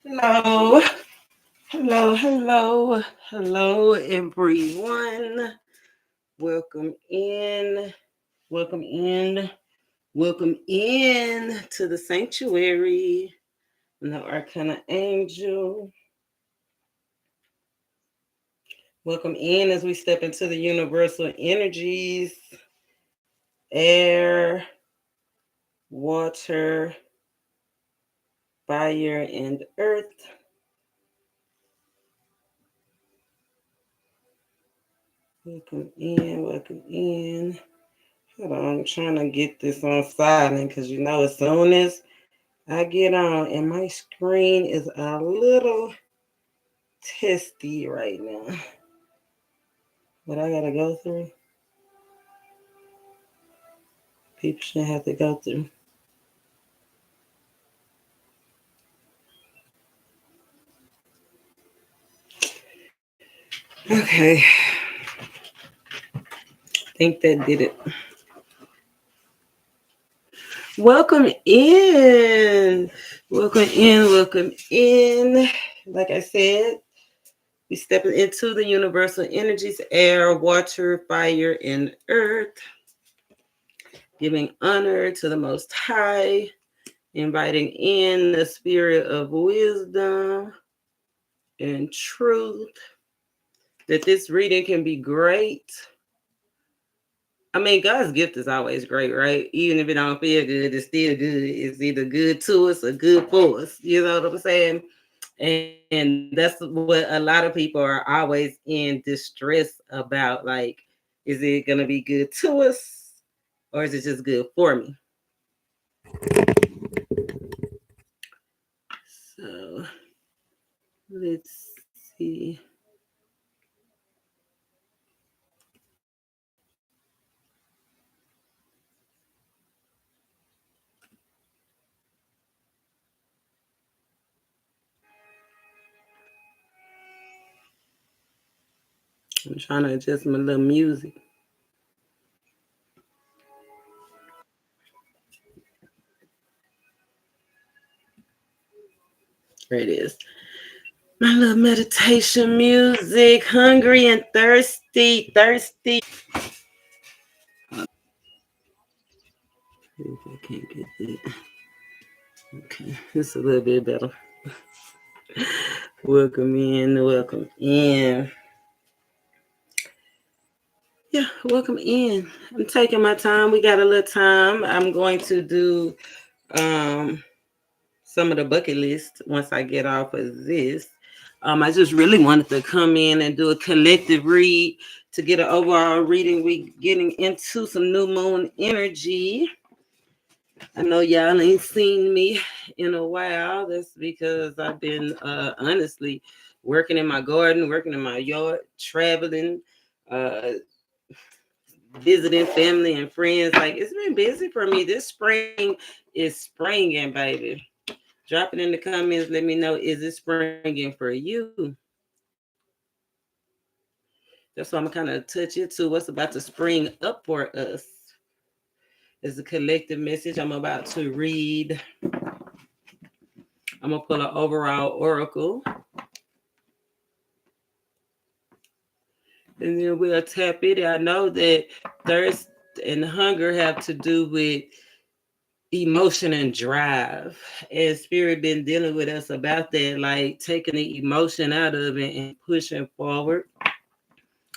Hello, hello, everyone. Welcome in, welcome in, welcome in to the sanctuary. The Arcana Angel. Welcome in as we step into the universal energies, air, water, fire, and earth. Welcome in, welcome in. Hold on, I'm trying to get this on silent because as soon as I get on and my screen is a little testy right now. What I gotta go through, people shouldn't have to go through. Okay. I think that did it. Welcome in. Welcome in. Welcome in. Like I said, we stepping into the universal energies, air, water, fire, and earth. Giving honor to the Most High. Inviting in the spirit of wisdom and truth. That this reading can be great. I mean, God's gift is always great, right? Even if it don't feel good, it's still good. It's either good to us or good for us. You know what I'm saying? And that's what a lot of people are always in distress about. Like, is it going to be good to us or is it just good for me? So, let's see. I'm trying to adjust my little music. Here it is. My little meditation music. Hungry and thirsty. Thirsty. If I can't get that. Okay, it's a little bit better. Welcome in. Welcome in. Yeah, welcome in. I'm taking my time. We got a little time. I'm going to do some of the bucket list once I get off of this. I just really wanted to come in and do a collective read to get an overall reading. We getting into some new moon energy. I know y'all ain't seen me in a while. That's because I've been honestly working in my garden, working in my yard, traveling, visiting family and friends. Like, it's been busy for me. This spring is springing, baby. Drop it in the comments. Let me know, is it springing for you? That's why I'm kind of touch it to what's about to spring up for us. It's a collective message I'm about to read. I'm going to pull an overall oracle. And then we'll tap it. I know that thirst and hunger have to do with emotion and drive. And Spirit been dealing with us about that, like taking the emotion out of it and pushing forward,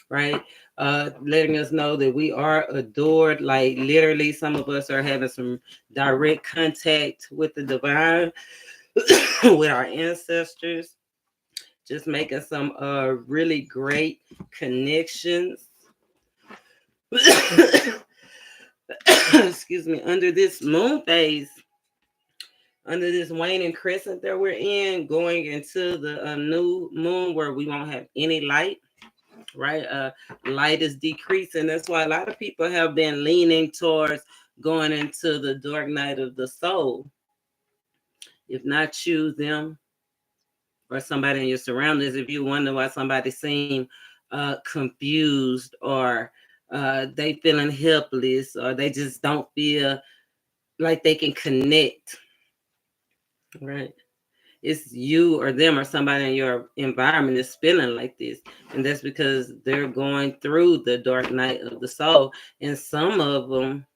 right? Letting us know that we are adored. Like, literally, some of us are having some direct contact with the divine, with our ancestors. Just making some really great connections. Excuse me, under this moon phase, under this waning crescent that we're in, going into the new moon where we won't have any light, right? Light is decreasing. That's why a lot of people have been leaning towards going into the dark night of the soul. If not you, them, or somebody in your surroundings, if you wonder why somebody seem confused, or they feeling helpless, or they just don't feel like they can connect, right? It's you or them or somebody in your environment is feeling like this. And that's because they're going through the dark night of the soul. And some of them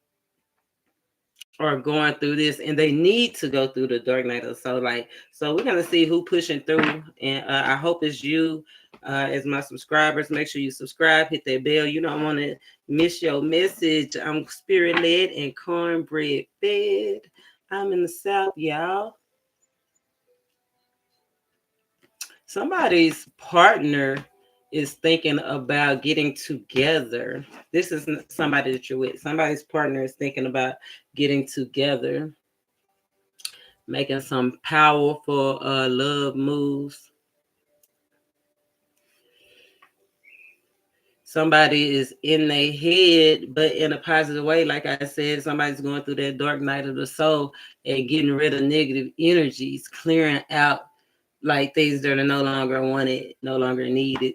are going through this and they need to go through the dark night of the soul. Like, so we're going to see who pushing through. And I hope it's you as my subscribers. Make sure you subscribe, hit that bell. You don't want to miss your message. I'm spirit led and cornbread fed. I'm in the South, y'all. Somebody's partner is thinking about getting together. This is somebody that you're with. Somebody's partner is thinking about getting together, making some powerful love moves. Somebody is in their head, but in a positive way. Like I said, somebody's going through that dark night of the soul and getting rid of negative energies, clearing out like things that are no longer wanted, no longer needed.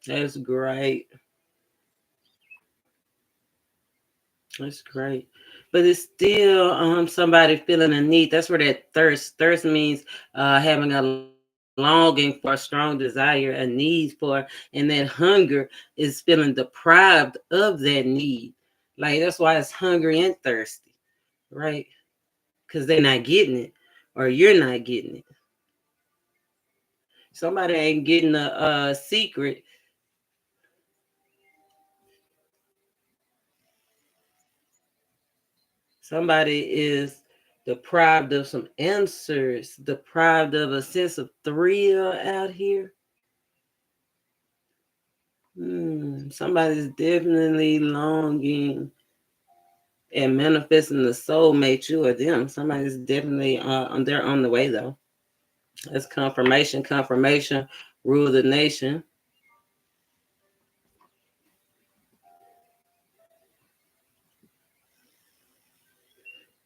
That's great. That's great. But it's still somebody feeling a need. That's where that thirst. Thirst means having a longing for a strong desire, a need for, and that hunger is feeling deprived of that need. Like that's why it's hungry and thirsty, right? Because they're not getting it, or you're not getting it. Somebody ain't getting a secret. Somebody is deprived of some answers, deprived of a sense of thrill out here. Somebody's definitely longing and manifesting the soulmate, you or them. Somebody's definitely they're on the way though. That's confirmation. Confirmation rule the nation.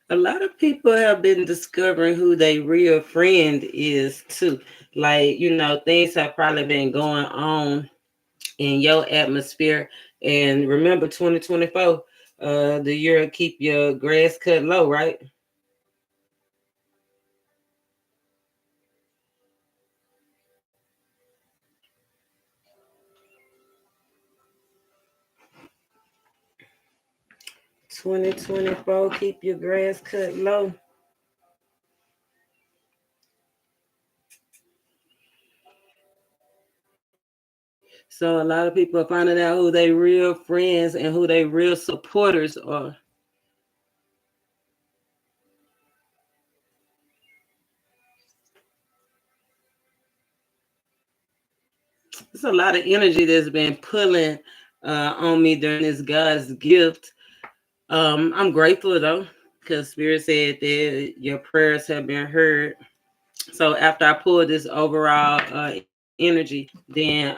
A lot of people have been discovering who their real friend is too. Like, things have probably been going on in your atmosphere. And remember 2024, the year keep your grass cut low, right? 2024, keep your grass cut low. So a lot of people are finding out who they real friends and who they real supporters are. There's a lot of energy that's been pulling on me during this God's gift. I'm grateful though, because Spirit said that your prayers have been heard. So after I pull this overall energy, then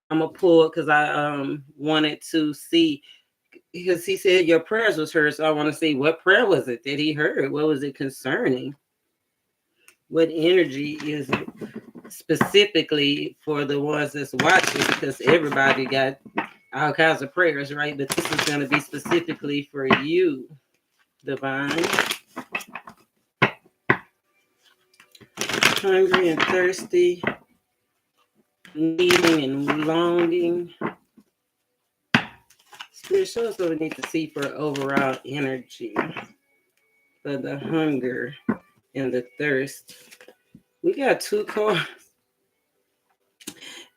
I'm gonna pull because I wanted to see, because he said your prayers was heard. So I want to see what prayer was it that he heard. What was it concerning? What energy is it specifically for the ones that's watching? Because everybody got all kinds of prayers, right? But this is going to be specifically for you, Divine. Hungry and thirsty, needing and longing. Spirit, show us what we need to see for overall energy, for the hunger and the thirst. We got two cards.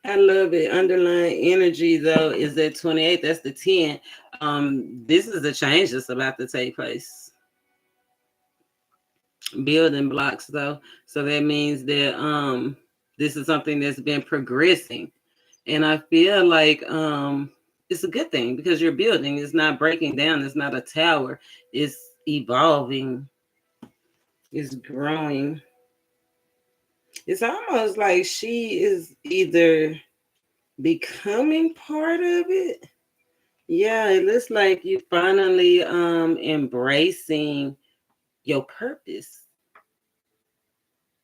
I love it. Underlying energy, though, is that 28. That's the 10. This is the change that's about to take place. Building blocks, though. So that means that this is something that's been progressing. And I feel like it's a good thing because you're building. It's not breaking down. It's not a tower. It's evolving. It's growing. It's almost like she is either becoming part of it. Yeah, it looks like you finally embracing your purpose.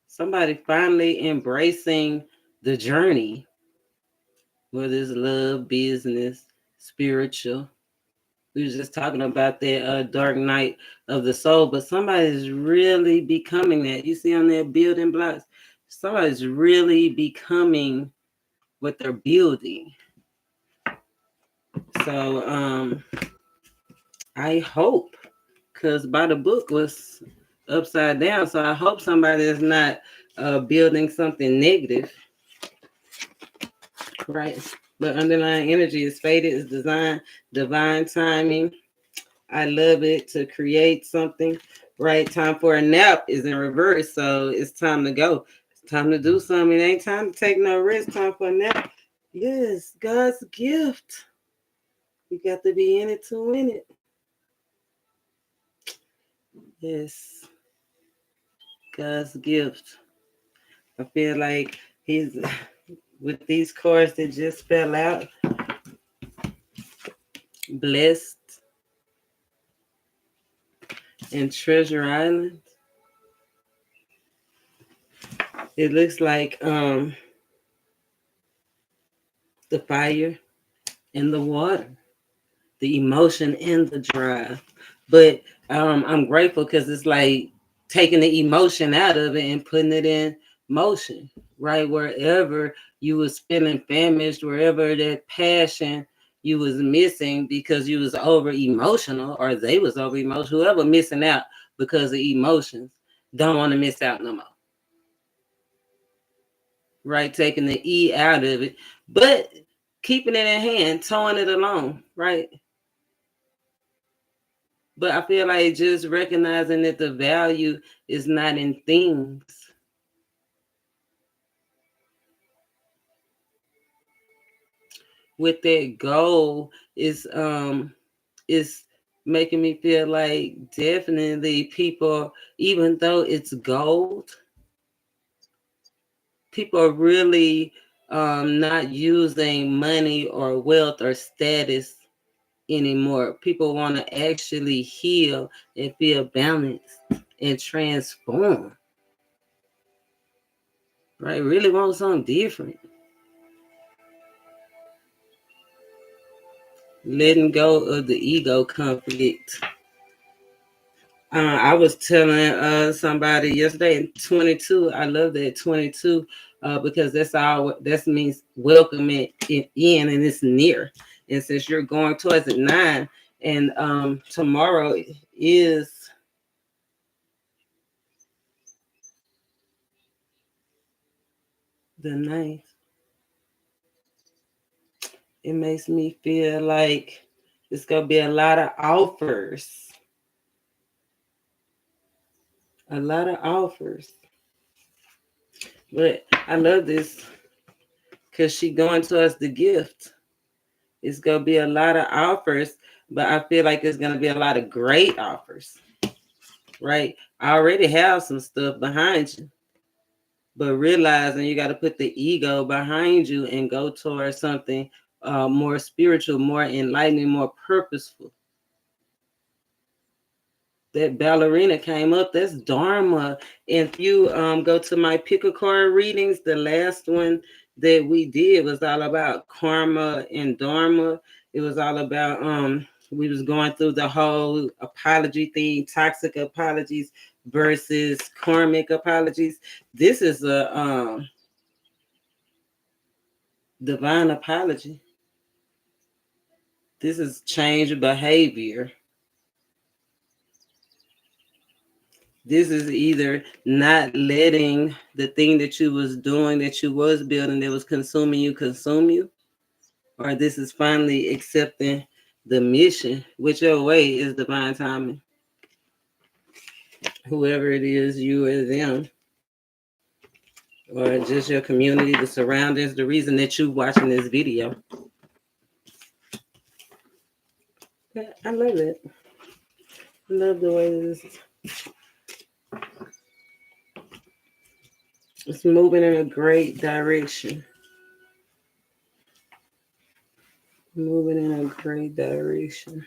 Somebody finally embracing the journey, whether it's love, business, spiritual. We were just talking about that dark night of the soul, but somebody's really becoming that. You see on their building blocks, somebody's really becoming what they're building. So I hope, because by the book was upside down, so I hope somebody is not building something negative, right? But underlying energy is fated, is design, divine timing. I love it to create something. Right, time for a nap is in reverse, so it's time to go. It's time to do something. It ain't time to take no rest. Time for a nap. Yes, God's gift. You got to be in it to win it. Yes, God's gift. I feel like he's with these cards that just fell out. Blessed and Treasure Island. It looks like the fire and the water, the emotion and the drive. But I'm grateful because it's like taking the emotion out of it and putting it in motion, right? Wherever you was feeling famished, wherever that passion you was missing because you was over emotional or they was over emotional, whoever missing out because of emotions don't want to miss out no more. Right? Taking the E out of it, but keeping it in hand, towing it along, right? But I feel like just recognizing that the value is not in things. With that goal is making me feel like definitely people, even though it's gold, people are really not using money or wealth or status anymore. People want to actually heal and feel balanced and transform. Right? Really want something different. Letting go of the ego conflict. I was telling somebody yesterday, 22. I love that 22 because that's all. That means welcoming it in, and it's near. And since you're going towards it 9, and tomorrow is the 9th, it makes me feel like it's gonna be a lot of offers. A lot of offers. But I love this because she going towards the gift. It's gonna be a lot of offers, but I feel like it's gonna be a lot of great offers. Right? I already have some stuff behind you. But realizing you got to put the ego behind you and go towards something more spiritual, more enlightening, more purposeful. That ballerina came up. That's Dharma. If you go to my pick a card readings, the last one that we did was all about karma and dharma. It was all about we was going through the whole apology thing, toxic apologies versus karmic apologies. This is a divine apology. This is change of behavior. This is either not letting the thing that you was doing, that you was building, that was consuming you, consume you, or this is finally accepting the mission. Whichever way is divine timing. Whoever it is, you or them, or just your community, the surroundings, the reason that you watching this video. I love it. I love the way this it's moving in a great direction. Moving in a great direction.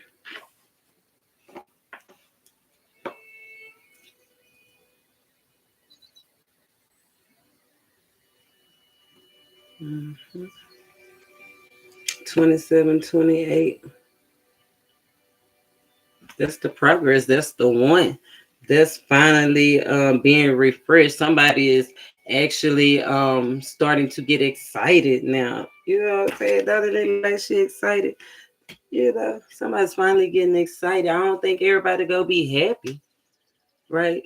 Mm-hmm. 27, 28. That's the progress. That's the one. That's finally being refreshed. Somebody is actually starting to get excited now. You know what I'm saying? The other day, like she excited. You know, somebody's finally getting excited. I don't think everybody go be happy, right?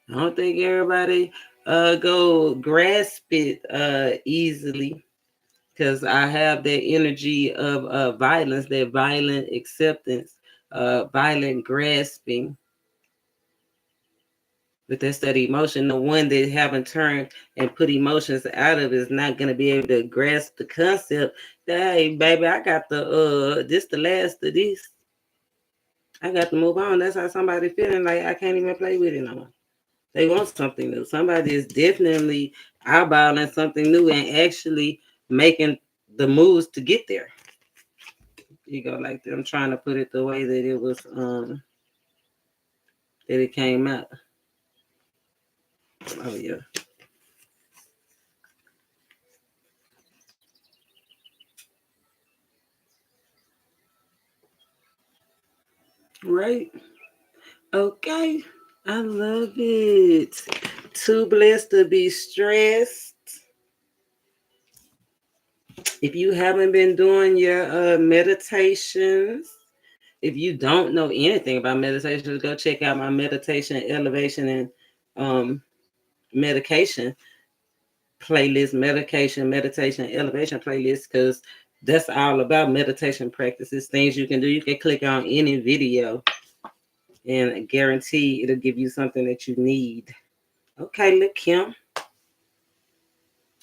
I don't think everybody go grasp it easily, because I have that energy of violence, that violent acceptance, violent grasping. But that's that emotion. The one that haven't turned and put emotions out of is not gonna be able to grasp the concept that, hey baby, I got this the last of this. I got to move on. That's how somebody feeling like I can't even play with it no more. They want something new. Somebody is definitely eyeballing something new and actually making the moves to get there. You go like I'm trying to put it the way that it was that it came out. Oh yeah. Right. Okay. I love it. Too blessed to be stressed. If you haven't been doing your meditations, if you don't know anything about meditation, go check out my meditation, elevation, and medication playlist, meditation, elevation playlist, because that's all about meditation practices, things you can do. You can click on any video and I guarantee it'll give you something that you need. Okay, look, Kim.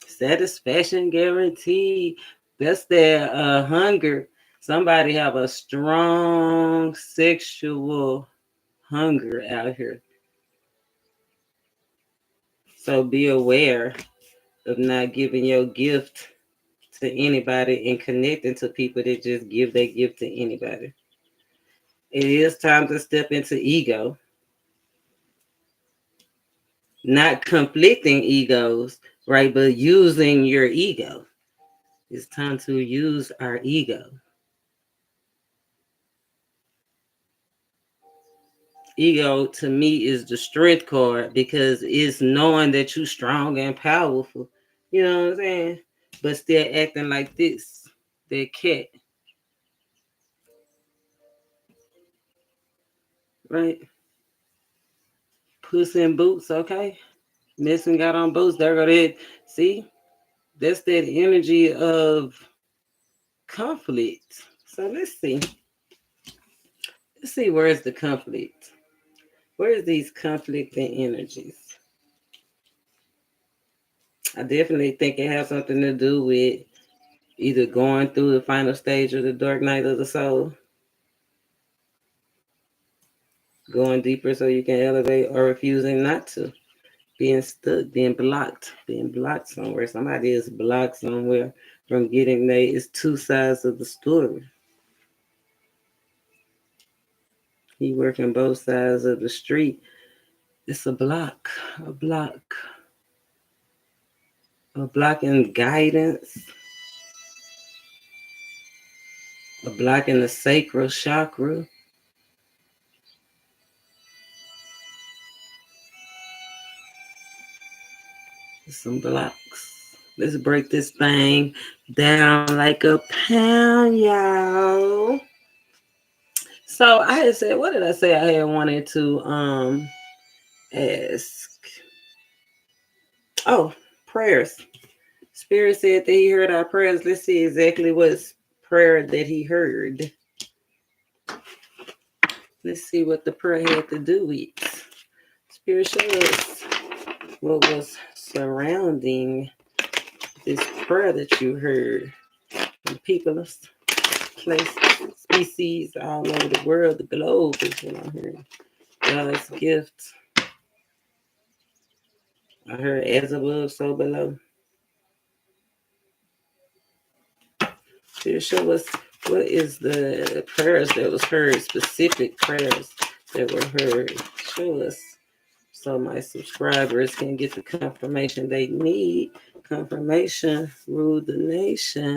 Satisfaction guaranteed. That's their hunger. Somebody have a strong sexual hunger out here. So be aware of not giving your gift to anybody and connecting to people that just give their gift to anybody. It is time to step into ego, not conflicting egos, right? But using your ego. It's time to use our ego. Ego to me is the strength card because it's knowing that you're strong and powerful. You know what I'm saying? But still acting like this. That cat, right? Puss in boots, okay? Missing got on boots. There go that. See? That's that energy of conflict. So let's see. Let's see, where's the conflict? Where's these conflicting energies? I definitely think it has something to do with either going through the final stage of the dark night of the soul, going deeper so you can elevate, or refusing not to, being stuck, being blocked somewhere. Somebody is blocked somewhere from getting there. It's two sides of the story. He working both sides of the street. It's a block, a block in guidance, a block in the sacral chakra. Some blocks. Let's break this thing down like a pound, y'all. So I had said, what did I say I had wanted to ask? Oh, prayers. Spirit said that he heard our prayers. Let's see exactly what prayer that he heard. Let's see what the prayer had to do with. Spirit show us what was surrounding this prayer that you heard. The people of places, species all over the world, the globe is what I heard. God's gift. I heard as above, so below. To show us what is the prayers that was heard, specific prayers that were heard. Show us so my subscribers can get the confirmation they need. Confirmation, rule the nation.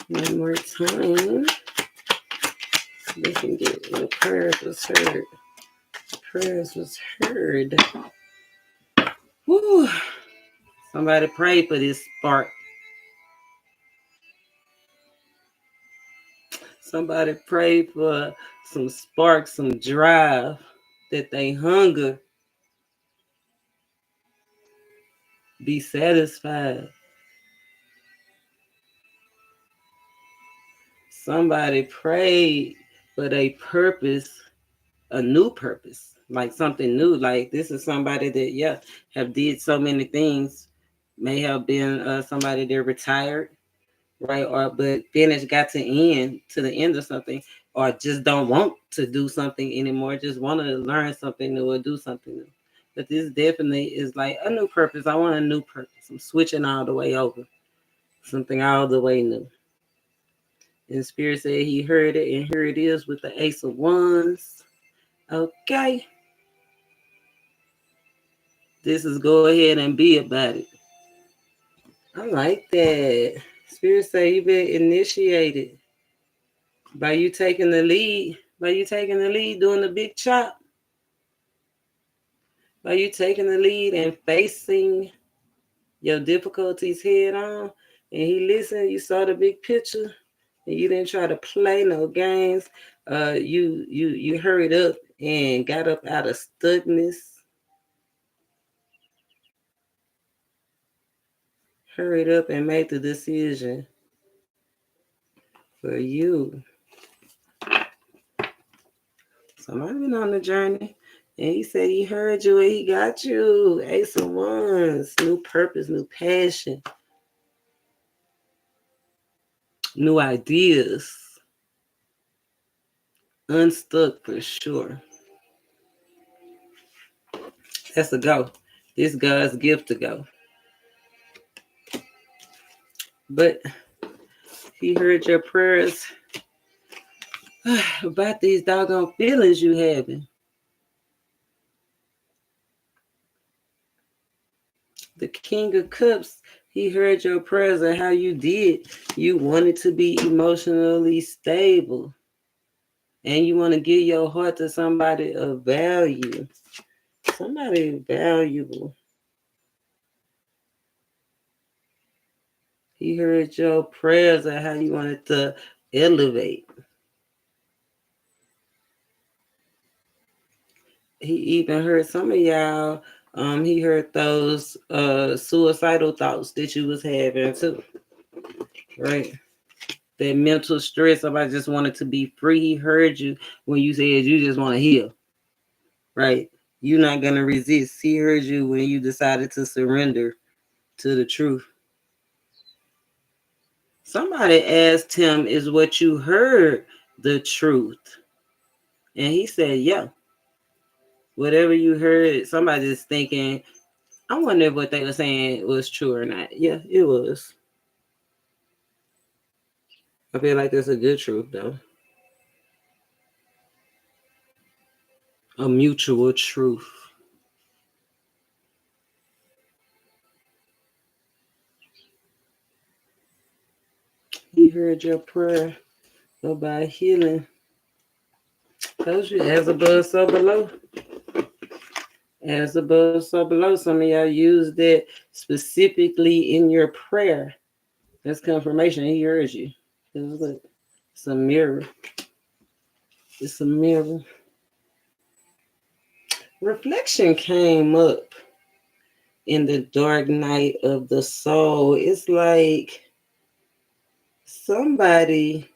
One more time. Listen, get the prayers was heard. Prayers was heard. Woo! Somebody pray for this spark. Somebody pray for some spark, some drive, that they hunger, be satisfied. Somebody prayed for a purpose, a new purpose, like something new. Like this is somebody that have did so many things. May have been somebody that retired, right? Or but finished, got to the end of something, or just don't want to do something anymore. Just want to learn something new or do something new. But this definitely is like a new purpose. I want a new purpose. I'm switching all the way over. Something all the way new. And Spirit said he heard it, and here it is with the Ace of Wands. Okay. This is go ahead and be about it. I like that. Spirit say you've been initiated by you taking the lead, doing the big chop, by you taking the lead and facing your difficulties head on. And he listened, you saw the big picture, and you didn't try to play no games. You hurried up and got up out of stuckness. Hurried up and made the decision for you. Somebody been on the journey, and he said he heard you and he got you. Ace of Wands, new purpose, new passion, new ideas. Unstuck for sure. That's a go. This God's gift to go. But he heard your prayers about these doggone feelings you having. The King of Cups, he heard your prayers of how you did. You wanted to be emotionally stable. And you want to give your heart to somebody of value. Somebody valuable. He heard your prayers of how you wanted to elevate. He even heard some of y'all, he heard those suicidal thoughts that you was having too. Right? That mental stress, somebody just wanted to be free. He heard you when you said you just want to heal. Right? You're not going to resist. He heard you when you decided to surrender to the truth. Somebody asked him, is what you heard the truth? And he said, yeah. Whatever you heard, somebody's thinking, I wonder if what they were saying was true or not. Yeah, it was. I feel like that's a good truth, though. A mutual truth. He heard your prayer about healing. Told you, as above, so below. As above, so below. Some of y'all use that specifically in your prayer. That's confirmation. He heard you. Look, it's a mirror. It's a mirror. Reflection came up in the dark night of the soul. It's like somebody,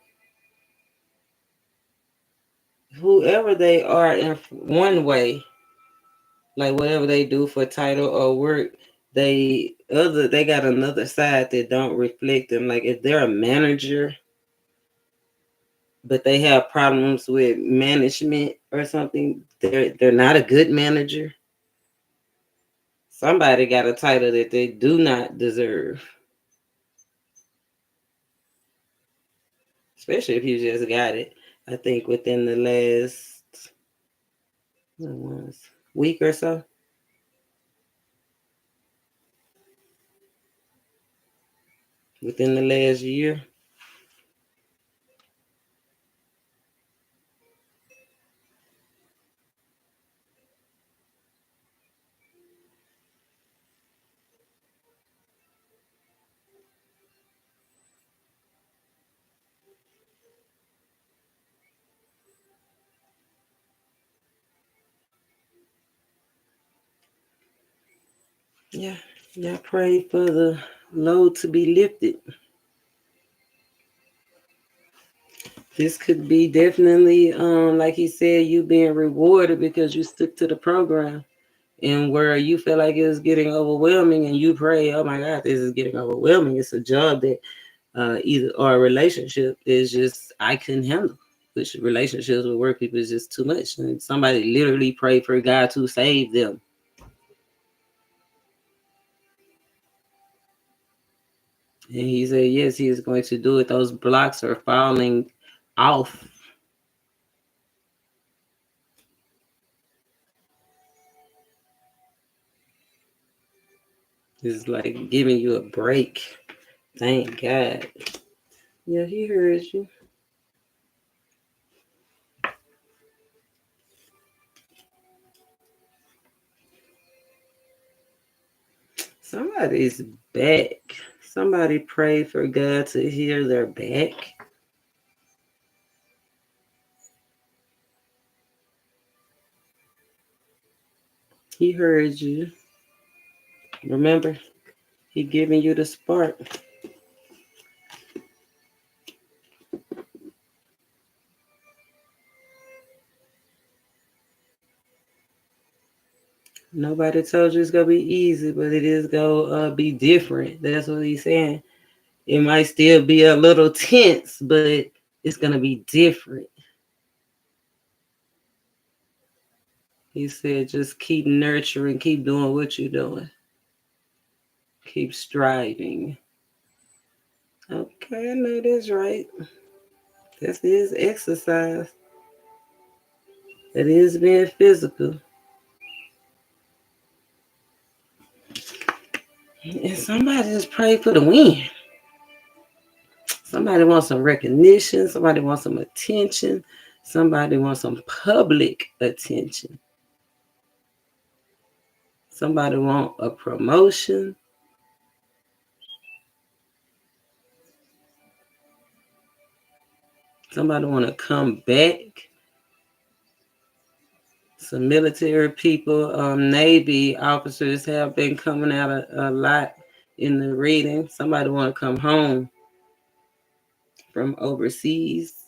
whoever they are in one way, like whatever they do for title or work, they got another side that don't reflect them. Like if they're a manager, but they have problems with management or something, they're not a good manager. Somebody got a title that they do not deserve. Especially if you just got it. I think within the last week or so. Within the last year. Yeah. Y'all pray for the load to be lifted. This could be definitely, like he said, you being rewarded because you stuck to the program. And where you feel like it's getting overwhelming and you pray, oh my God, this is getting overwhelming. It's a job that either or a relationship is just I couldn't handle. Which relationships with work people is just too much. And somebody literally prayed for God to save them. And he said, yes, he is going to do it. Those blocks are falling off. It's like giving you a break. Thank God. Yeah, he heard you. Somebody's back. Somebody prayed for God to heal their back. He heard you. Remember, he giving you the spark. Nobody told you it's gonna be easy, but it is gonna be different. That's what he's saying. It might still be a little tense, but it's gonna be different. He said, just keep nurturing, keep doing what you're doing, keep striving. Okay, I know that's right. This is exercise. It is being physical. And somebody just pray for the win. Somebody wants some recognition. Somebody wants some attention. Somebody wants some public attention. Somebody want a promotion. Somebody want to come back. Some military people, Navy officers have been coming out a lot in the reading. Somebody want to come home from overseas.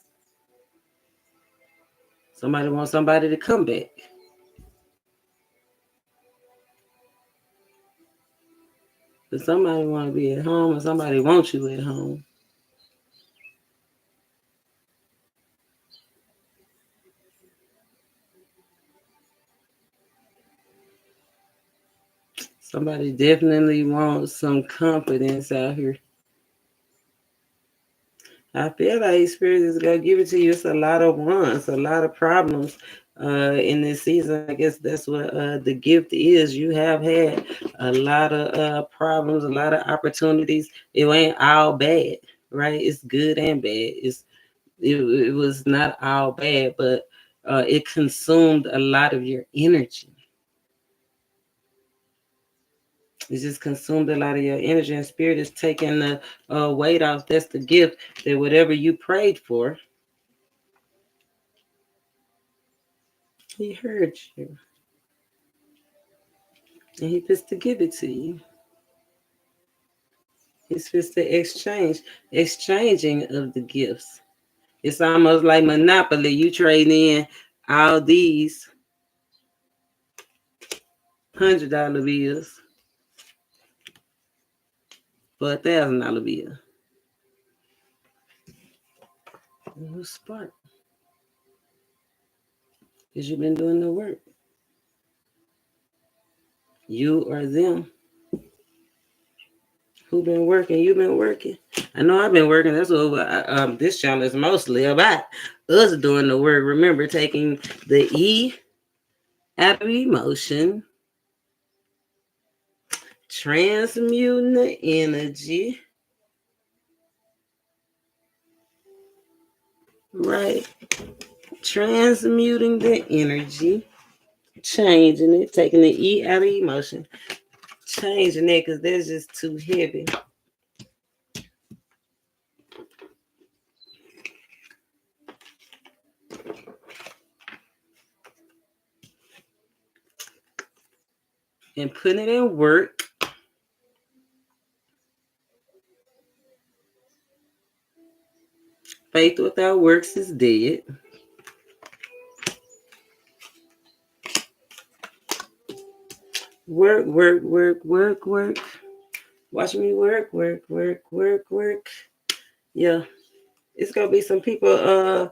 Somebody wants somebody to come back. But somebody want to be at home and somebody wants you at home. Somebody definitely wants some confidence out here. I feel like Spirit is going to give it to you. It's a lot of wants, a lot of problems in this season. I guess that's what the gift is. You have had a lot of problems, a lot of opportunities. It ain't all bad, right? It's good and bad. It was not all bad, but it consumed a lot of your energy. It just consumed a lot of your energy, and Spirit is taking the weight off. That's the gift, that whatever you prayed for, he heard you. And he supposed to give it to you. He's supposed to exchanging of the gifts. It's almost like Monopoly. You trade in all these $100 bills for $1,000 bill. Who's smart? Because you've been doing the work. You or them. Who been working? You been working. I know I've been working. That's what this channel is mostly about. Us doing the work. Remember, taking the E out of emotion, transmuting the energy, right? Transmuting the energy, changing it, taking the E out of emotion, changing it because that's just too heavy. And putting it in work. Faith without works is dead. Work, work, work, work, work. Watch me work, work, work, work, work. Yeah. It's gonna be some people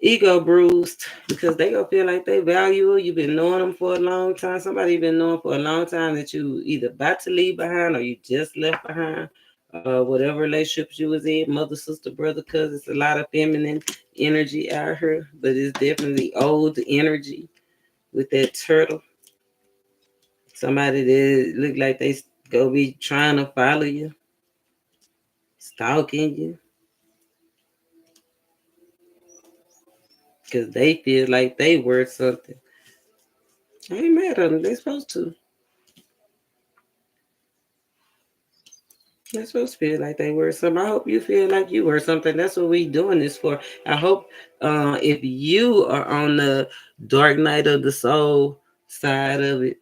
ego bruised because they gonna feel like they value you. You've been knowing them for a long time. Somebody been knowing for a long time that you either about to leave behind or you just left behind. Whatever relationships you was in, mother, sister, brother, cousin. It's a lot of feminine energy out here, but it's definitely old energy with that turtle. Somebody that look like they go be trying to follow you, stalking you, because they feel like they worth something. I ain't mad at them. They supposed to. They're supposed to feel like they were something. I hope you feel like you were something. That's what we doing this for. I hope if you are on the dark night of the soul side of it,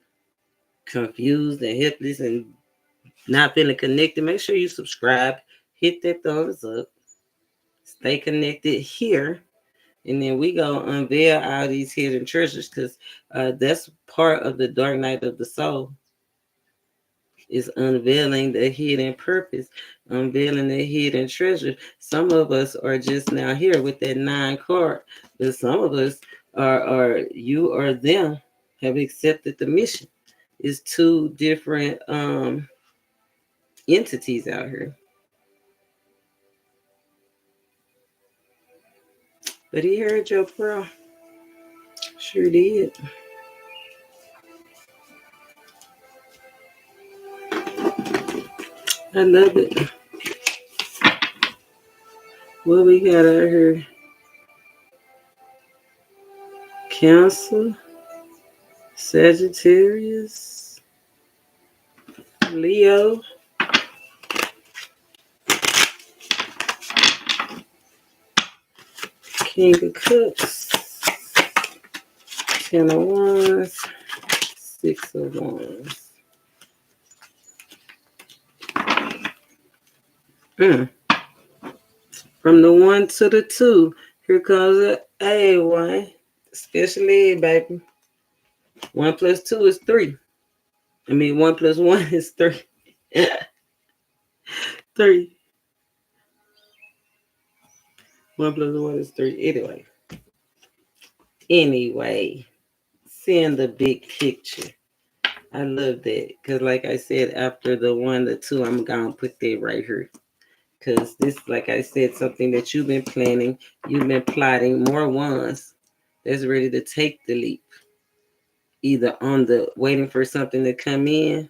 confused and helpless and not feeling connected, make sure you subscribe, hit that thumbs up, stay connected here. And then we go unveil all these hidden treasures because that's part of the dark night of the soul. Is unveiling the hidden purpose, unveiling the hidden treasure. Some of us are just now here with that 9 card, but some of us are you or them have accepted the mission. It's two different entities out here. But he heard your prayer. Sure did. I love it. What we got out here? Cancer, Sagittarius, Leo, King of Cups, 10 of Wands, 6 of Wands. From the 1 to the 2, here comes a one. Especially, baby. 1 plus 2 is 3. 1 plus 1 is 3. 3. 1 plus 1 is 3. Anyway, seeing the big picture. I love that. Because like I said, after the 1, the 2, I'm going to put that right here. Because this, like I said, something that you've been planning. You've been plotting more ones that's ready to take the leap. Either on the waiting for something to come in.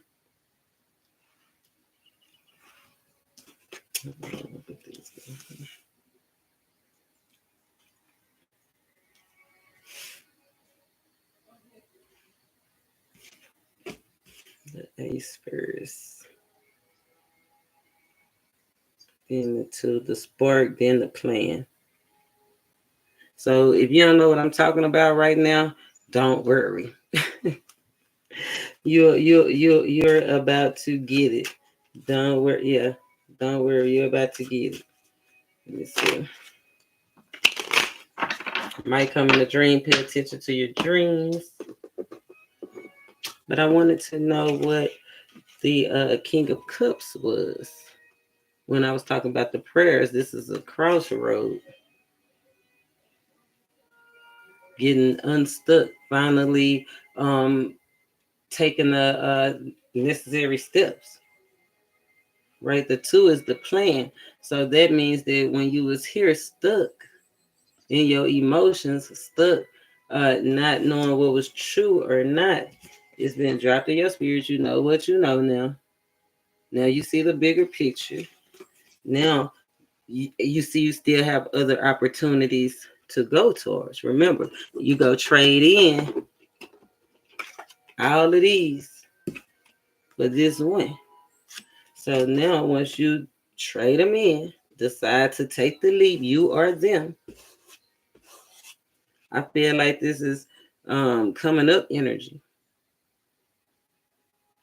The ace first. Then the 2, the spark, then the plan. So if you don't know what I'm talking about right now, don't worry. You're about to get it. Don't worry. Yeah, don't worry. You're about to get it. Let me see. Might come in a dream. Pay attention to your dreams. But I wanted to know what the King of Cups was. When I was talking about the prayers, this is a crossroad. Getting unstuck, finally taking the necessary steps. Right? The 2 is the plan. So that means that when you was here stuck in your emotions, stuck, not knowing what was true or not, it's been dropped in your spirit. You know what you know now. Now you see the bigger picture. Now you see you still have other opportunities to go towards. Remember, you go trade in all of these for this one. So now once you trade them in, decide to take the leap, you or them. I feel like this is coming up energy.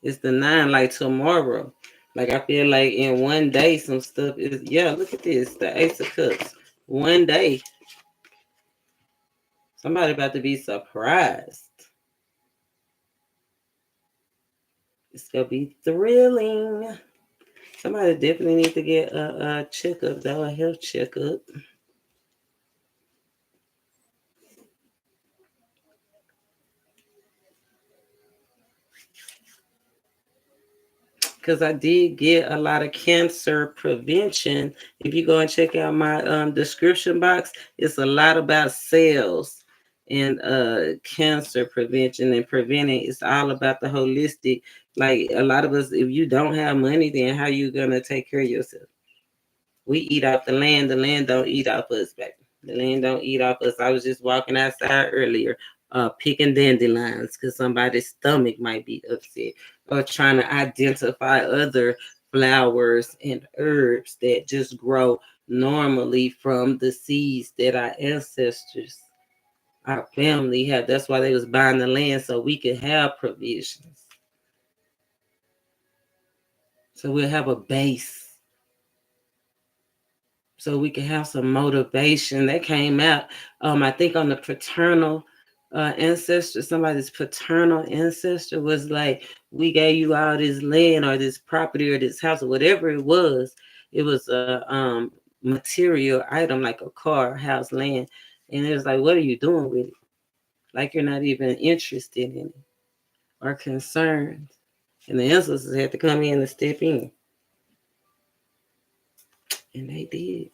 It's the 9, like tomorrow. Like I feel like in one day some stuff is, yeah, look at this, the Ace of Cups. one day. Somebody about to be surprised. It's gonna be thrilling. Somebody definitely need to get a checkup, though, a health checkup. Because I did get a lot of cancer prevention. If you go and check out my description box, it's a lot about cells and cancer prevention and preventing. It's all about the holistic. Like a lot of us, if you don't have money, then how you gonna take care of yourself? We eat off the land don't eat off us, baby. The land don't eat off us. I was just walking outside earlier, picking dandelions because somebody's stomach might be upset, or trying to identify other flowers and herbs that just grow normally from the seeds that our ancestors, our family had. That's why they was buying the land, so we could have provisions. So we'll have a base, so we can have some motivation. That came out, I think, on the paternal ancestor. Somebody's paternal ancestor was like, we gave you all this land or this property or this house or whatever it was. It was a material item like a car, house, land. And it was like, what are you doing with it? Like you're not even interested in it or concerned. And the ancestors had to come in and step in. And they did.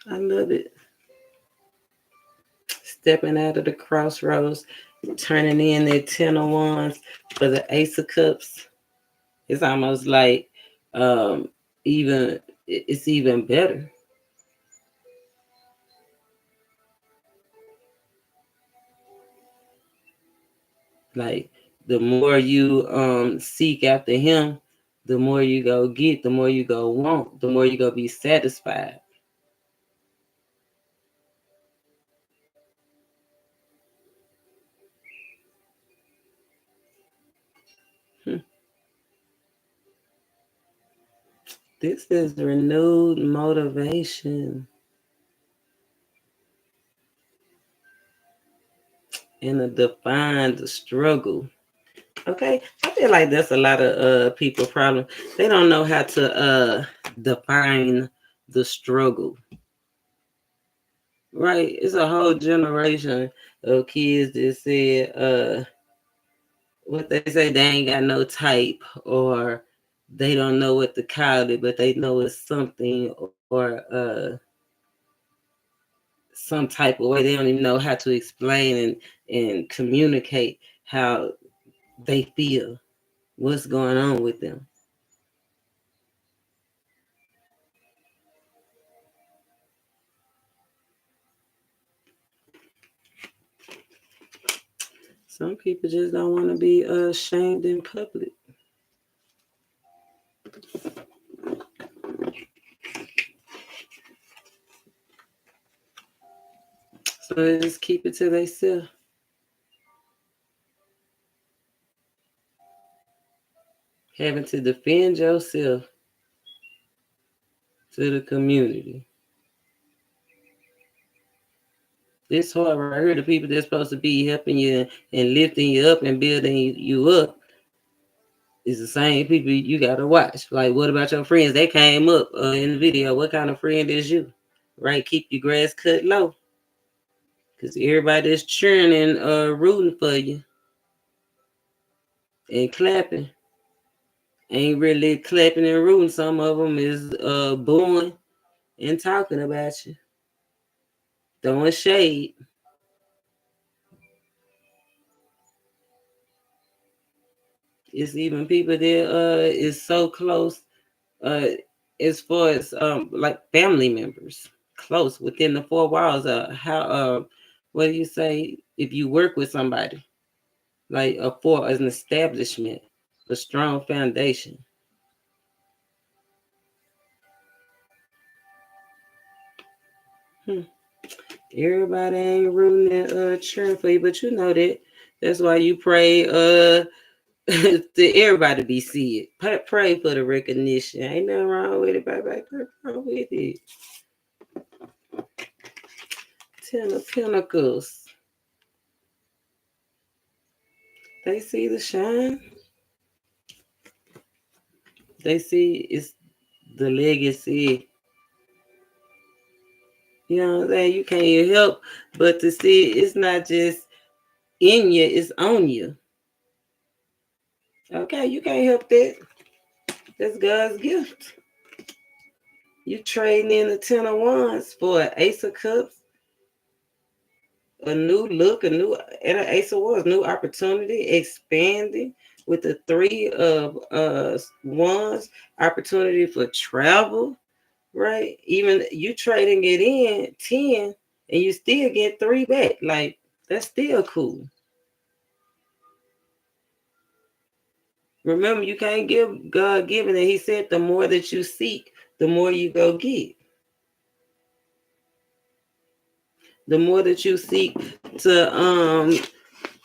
I love it. Stepping out of the crossroads, turning in their 10 of wands for the Ace of Cups. It's almost like even it's even better. Like the more you seek after him, the more you go get, the more you go want, the more you go be satisfied. This is renewed motivation and a defined struggle. Okay, I feel like that's a lot of people problem. They don't know how to define the struggle. Right? It's a whole generation of kids that said what they say, they ain't got no type, or they don't know what to call it, but they know it's something, or some type of way. They don't even know how to explain and communicate how they feel, what's going on with them. Some people just don't want to be ashamed in public. So they just keep it to themselves. Having to defend yourself to the community. It's hard right here. The people that's supposed to be helping you and lifting you up and building you up is the same people you got to watch. Like, what about your friends? They came up in the video. What kind of friend is you? Right? Keep your grass cut low. Because everybody that's cheering and rooting for you and clapping ain't really clapping and rooting. Some of them is booing and talking about you, throwing shade. It's even people that is so close uh as far as like family members close within the four walls. How what do you say if you work with somebody like for an establishment, a strong foundation? Everybody ain't rooting and cheering for you, but you know that. That's why you pray to everybody be see it. Pray for the recognition. Ain't nothing wrong with it, baby. Nothing wrong with it. Ten of Pentacles. They see the shine. They see it's the legacy. You know what I'm saying? You can't help but to see it's not just in you, it's on you. Okay, you can't help that. That's God's gift. You trading in the Ten of Wands for an Ace of Cups, a new look, and an Ace of Wands, new opportunity, expanding with the Three of Wands, opportunity for travel, right? Even you trading it in 10 and you still get 3 back. Like, that's still cool. Remember, you can't give God given, and he said the more that you seek, the more you go get. The more that you seek to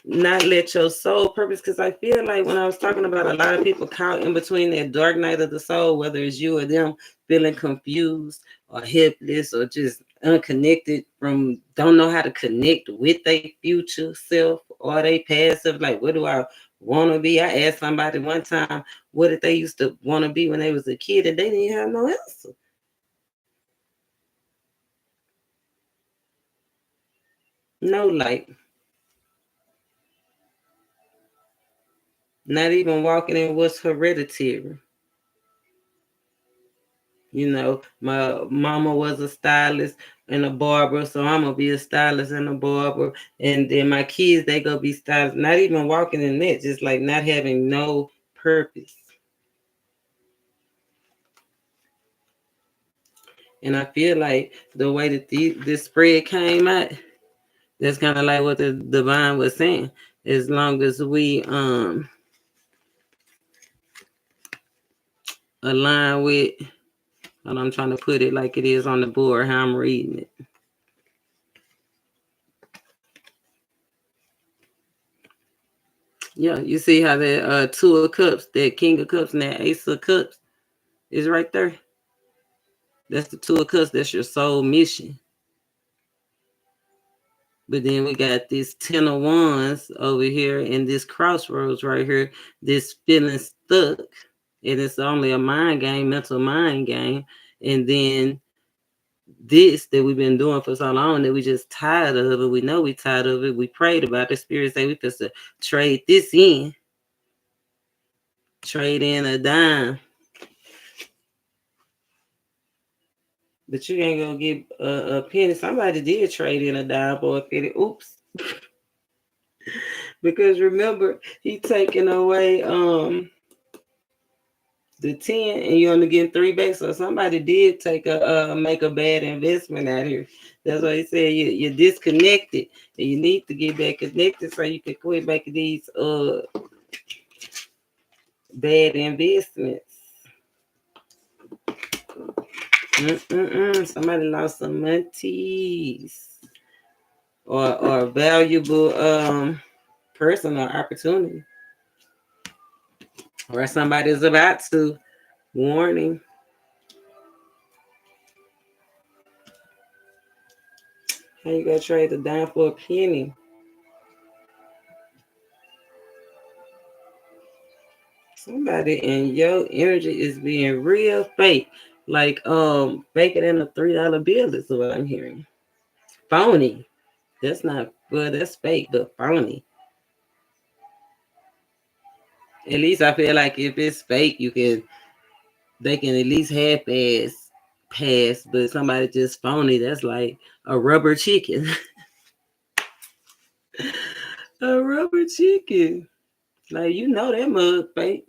not let your soul purpose, because I feel like when I was talking about a lot of people caught in between that dark night of the soul, whether it's you or them feeling confused or helpless or just unconnected from don't know how to connect with their future self or they past self. Like, what do I want to be? I asked somebody one time, what did they used to want to be when they was a kid, and they didn't have no answer. No light. Not even walking in what's hereditary. You know, my mama was a stylist and a barber, so I'm gonna be a stylist and a barber. And then my kids, they gonna be stylists. Not even walking in that, just like not having no purpose. And I feel like the way that this spread came out, that's kind of like what the divine was saying. As long as we align with, and I'm trying to put it like it is on the board, how I'm reading it. Yeah, you see how that Two of Cups, that King of Cups, and that Ace of Cups is right there. That's the Two of Cups. That's your soul mission. But then we got this Ten of Wands over here and this crossroads right here. This feeling stuck. And it's only a mind game, mental mind game. And then this that we've been doing for so long that we just tired of it. We know we tired of it. We prayed about it. Spirit say we supposed to trade this in. Trade in a dime. But you ain't gonna get a penny. Somebody did trade in a dime for a penny. Oops. Because remember, he taking away the 10 and you only getting 3 back. So somebody did take a make a bad investment out here. That's why he said you're disconnected and you need to get back connected so you can quit making these bad investments. Somebody lost some monies or valuable personal opportunity. Or somebody's about to. Warning. How you gonna trade the dime for a penny? Somebody in your energy is being real fake. Like faker than a $3 bill is what I'm hearing. Phony. That's not well, that's fake, but phony. At least I feel like if it's fake, they can at least half ass pass, but somebody just phony, that's like a rubber chicken. A rubber chicken. Like you know that mug fake.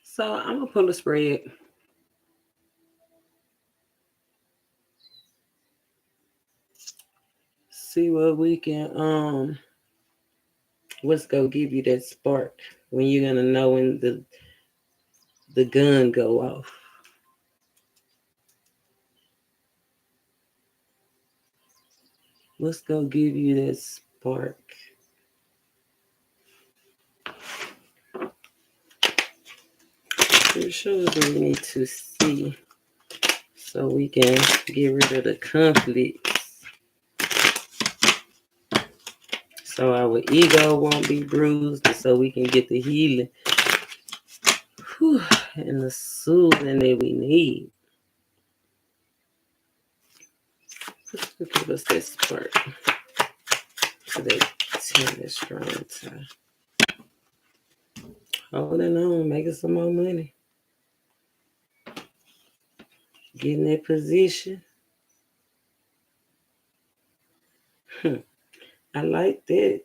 So I'm gonna pull a spread. See what we can What's gonna give you that spark when you're gonna know when the gun go off? What's gonna give you that spark? It shows we need to see so we can get rid of the conflicts. So our ego won't be bruised, so we can get the healing and the soothing that we need. Give us that spark for that tender, strong time. Holding on, making some more money. Getting that position. I like that.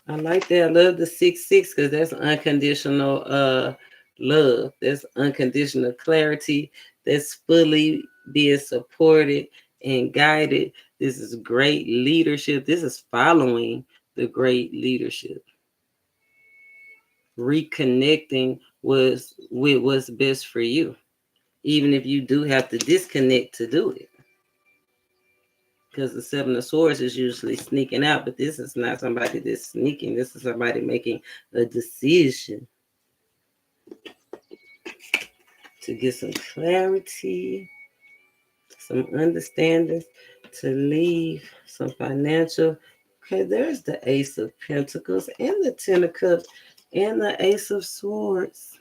I like that. I love the 6-6 because that's unconditional love. That's unconditional clarity. That's fully being supported and guided. This is great leadership. This is following the great leadership. Reconnecting with what's best for you, even if you do have to disconnect to do it. Because the 7 of Swords is usually sneaking out, but this is not somebody that's sneaking. This is somebody making a decision to get some clarity, some understanding, to leave some financial. Okay, there's the Ace of Pentacles and the Ten of Cups and the Ace of Swords.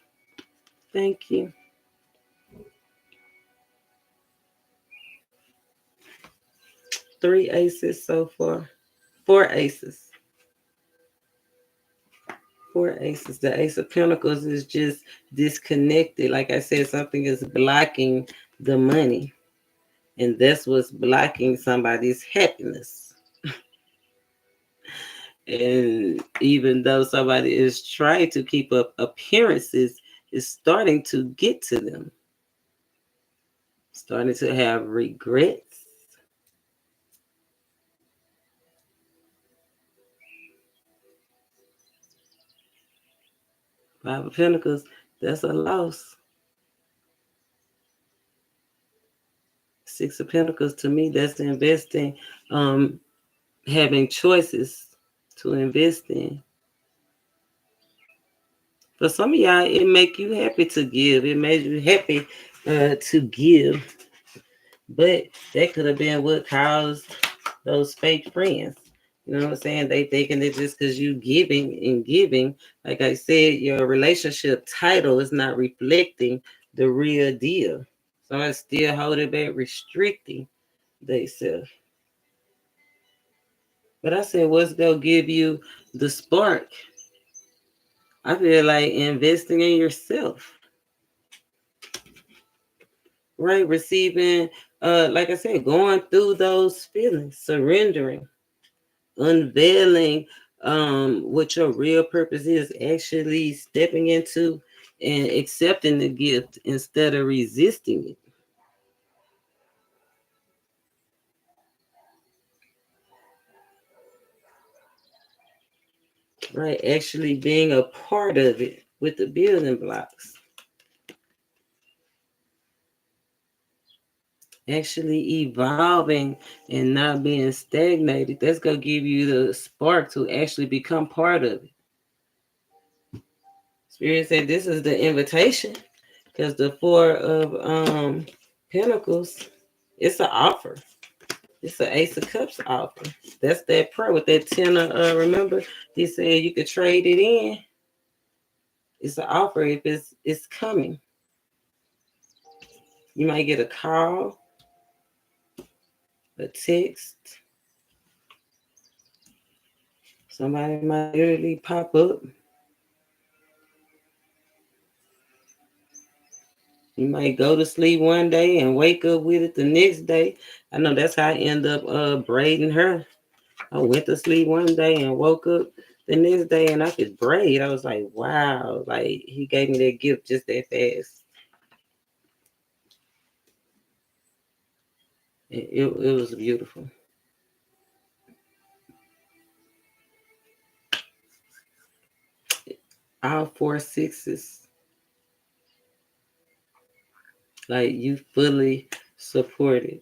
Thank you. Three aces so far. Four aces. Four aces. The Ace of Pentacles is just disconnected. Like I said, something is blocking the money. And that's what's blocking somebody's happiness. And even though somebody is trying to keep up appearances, it's starting to get to them. Starting to have regrets. Five of Pentacles, that's a loss. Six of Pentacles, to me, that's investing, having choices to invest in. For some of y'all, it make you happy to give. It made you happy to give. But that could have been what caused those fake friends. You know what I'm saying? They thinking that just because you giving and giving, like I said, your relationship title is not reflecting the real deal. So I still holding back, restricting themselves. But I said, what's gonna give you the spark? I feel like investing in yourself, right? Receiving, like I said, going through those feelings, surrendering, unveiling what your real purpose is, actually stepping into and accepting the gift instead of resisting it. Right, actually being a part of it with the building blocks. Actually evolving and not being stagnated. That's going to give you the spark to actually become part of it. Spirit said this is the invitation because the Four of Pentacles, it's an offer. It's an Ace of Cups offer. That's that prayer with that 10 of, remember, he said you could trade it in. It's an offer if it's coming. You might get a call, a text. Somebody might literally pop up. You might go to sleep one day and wake up with it the next day. I know that's how I end up braiding her. I went to sleep one day and woke up the next day and I could braid. I was like, wow, like he gave me that gift just that fast. It was beautiful. all 4 6s. Like you fully supported.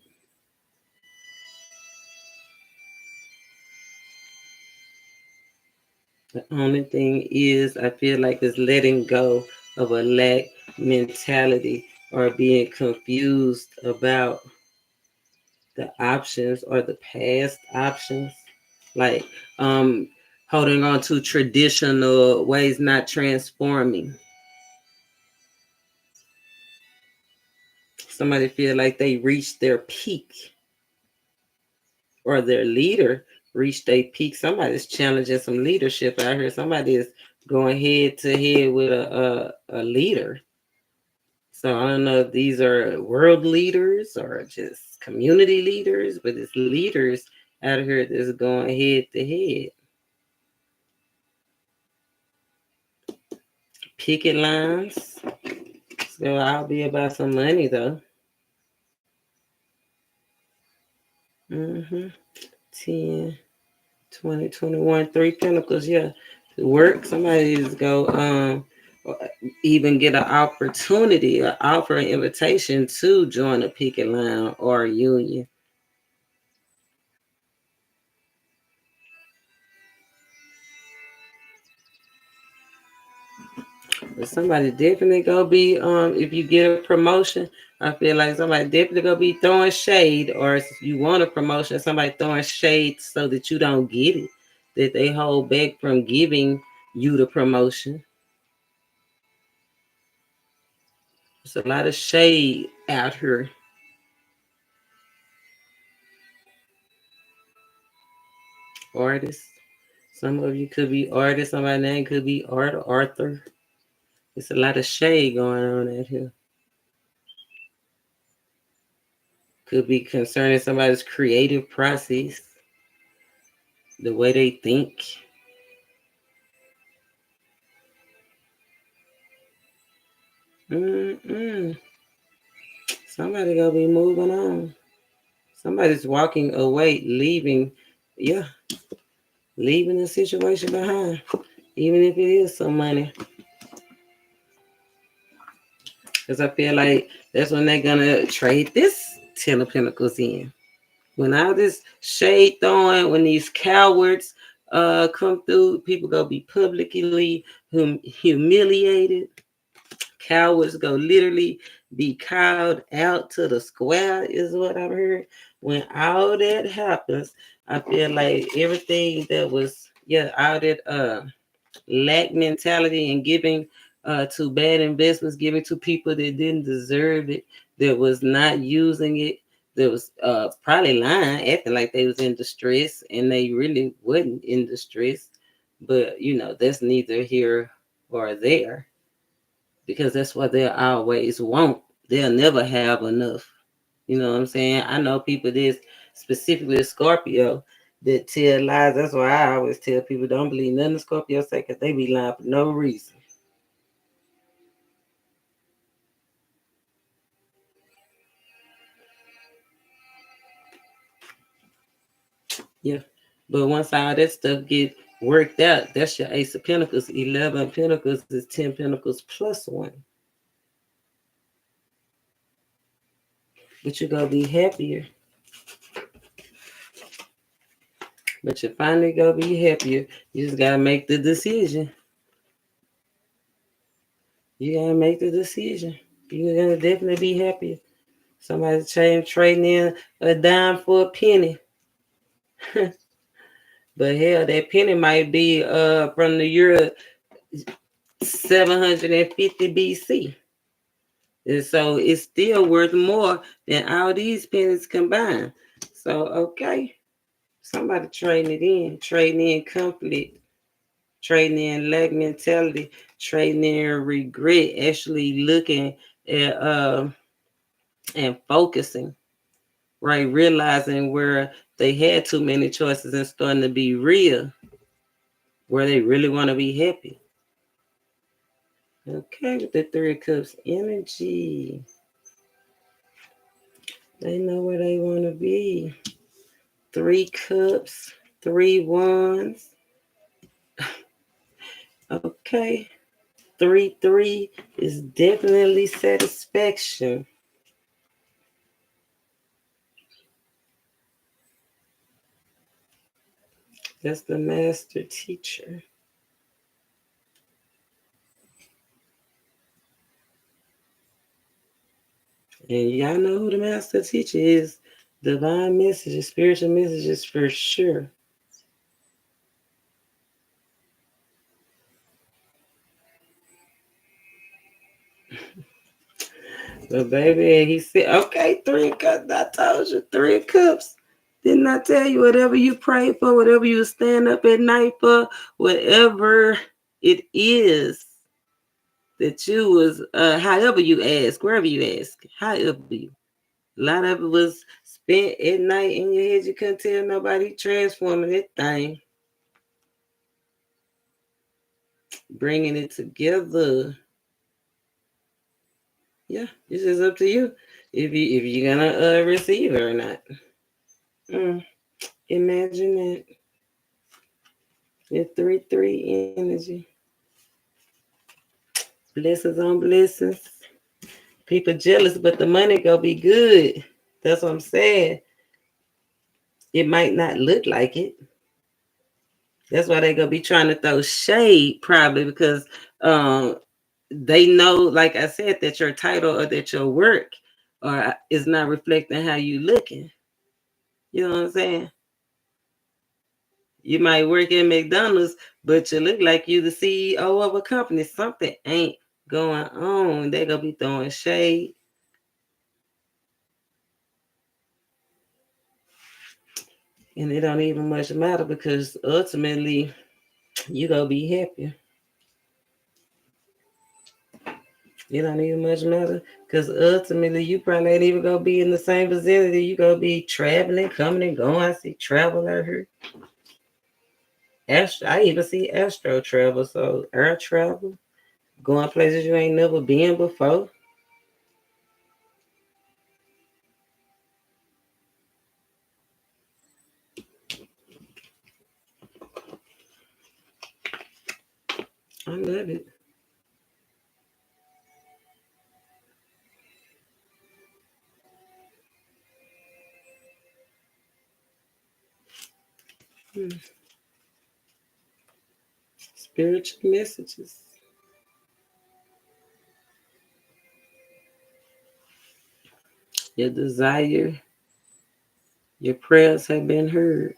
The only thing is, I feel like it's letting go of a lack mentality or being confused about the options or the past options. Like holding on to traditional ways, not transforming. Somebody feel like they reached their peak or their leader reached a peak. Somebody's challenging some leadership out here. Somebody is going head to head with a leader. So I don't know if these are world leaders or just community leaders, but it's leaders out here that's going head to head. Picket lines. So I'll be about some money though. 10, 20, 21, 3 Pentacles. Yeah. Work. Somebody's go even get an opportunity, an offer, an invitation to join a picket line or a union. But somebody definitely gonna be if you get a promotion, I feel like somebody definitely gonna be throwing shade, or if you want a promotion, somebody throwing shade so that you don't get it, that they hold back from giving you the promotion. There's a lot of shade out here. Artists. Some of you could be artists. Somebody's name could be Arthur. It's a lot of shade going on out here. Could be concerning somebody's creative process, the way they think. Somebody gonna be moving on. Somebody's walking away, leaving. Yeah, leaving the situation behind, even if it is some money. Because I feel like that's when they're gonna trade this 10 of Pentacles in. When all this shade throwing, when these cowards come through, people gonna be publicly humiliated. Cowards go literally be called out to the square, is what I've heard. When all that happens, I feel like everything that was, all that lack mentality and giving to bad investments, giving to people that didn't deserve it, that was not using it, that was probably lying, acting like they was in distress, and they really wasn't in distress. But that's neither here or there, because that's what they'll always want. They'll never have enough. You know what I'm saying? I know people this specifically Scorpio that tell lies. That's why I always tell people don't believe nothing Scorpio say, because they be lying for no reason. Yeah. But once all that stuff get worked out, that's your Ace of Pentacles. 11 Pentacles is 10 Pentacles plus 1. But you're going to be happier. But you're finally going to be happier. You just got to make the decision. You got to make the decision. You're going to definitely be happier. Somebody trading in a dime for a penny. But hell, that penny might be from the year 750 BC. And so it's still worth more than all these pennies combined. So, okay. Somebody trading in conflict, trading in lack mentality, trading in regret, actually looking at and focusing, right? Realizing where they had too many choices and starting to be real, where they really want to be happy. Okay, with the 3 of Cups energy. They know where they want to be. 3 Cups, 3 Wands. Okay. 3-3 is definitely satisfaction. That's the master teacher. And y'all know who the master teacher is. Divine messages, spiritual messages for sure. So baby, he said, okay, 3 cups. I told you 3 cups. Didn't I tell you whatever you pray for, whatever you stand up at night for, whatever it is that you was, however you ask, wherever you ask, however you. A lot of it was spent at night in your head. You couldn't tell nobody transforming that thing. Bringing it together. Yeah, it's just up to you if you're gonna receive it or not. Imagine that. The 3-3 energy. Blessings on blessings. People jealous, but the money gonna be good. That's what I'm saying. It might not look like it. That's why they gonna be trying to throw shade, probably because they know, like I said, that your title or that your work is not reflecting how you looking. You know what I'm saying? You might work at McDonald's, but you look like you the CEO of a company. Something ain't going on. They gonna be throwing shade. And it don't even much matter because ultimately you gonna be happier. It don't even much matter because ultimately you probably ain't even gonna be in the same vicinity. You gonna be traveling, coming and going. I see travel out here. I even see astro travel, so air travel, going places you ain't never been before. I love it. Spiritual messages. Your desire, your prayers have been heard.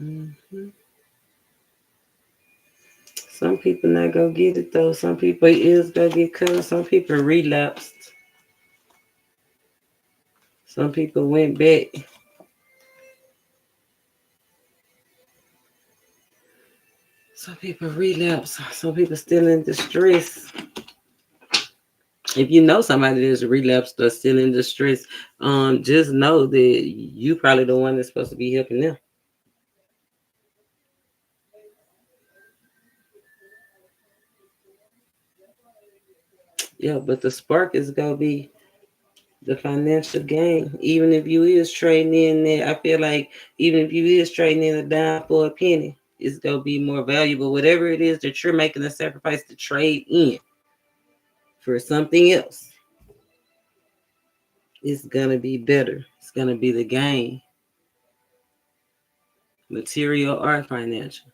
Mm-hmm. Some people not gonna get it though. Some people is gonna get cut. Some people relapsed. Some people went back. Some people relapse. Some people still in distress. If you know somebody that's relapsed or still in distress, just know that you probably the one that's supposed to be helping them. Yeah, but the spark is gonna be the financial gain. Even if you is trading in there, I feel like even if you is trading in a dime for a penny, it's gonna be more valuable. Whatever it is that you're making a sacrifice to trade in for something else, it's gonna be better. It's gonna be the gain, material or financial.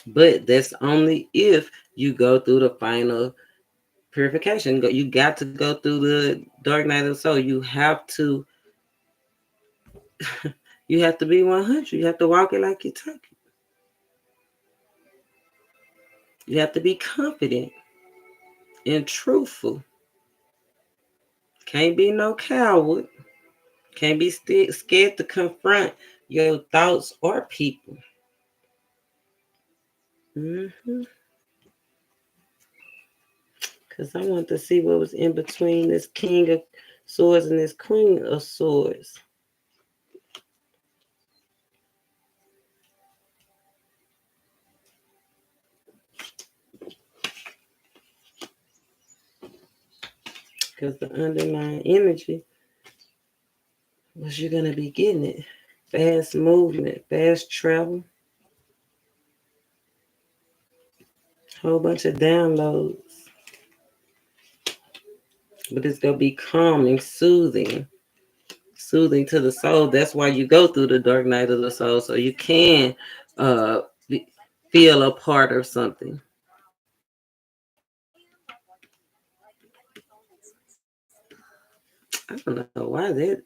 But that's only if you go through the final purification. You got to go through the dark night of the soul. You have to you have to be 100. You have to walk it like you talk it. You have to be confident and truthful. Can't be no coward. Can't be scared to confront your thoughts or people. Because I want to see what was in between this King of Swords and this Queen of Swords. Because the underlying energy was you're going to be getting it. fast movement, fast travel, whole bunch of downloads. But it's gonna be calming, soothing to the soul. That's why you go through the dark night of the soul, so you can uh feel a part of something. I don't know why that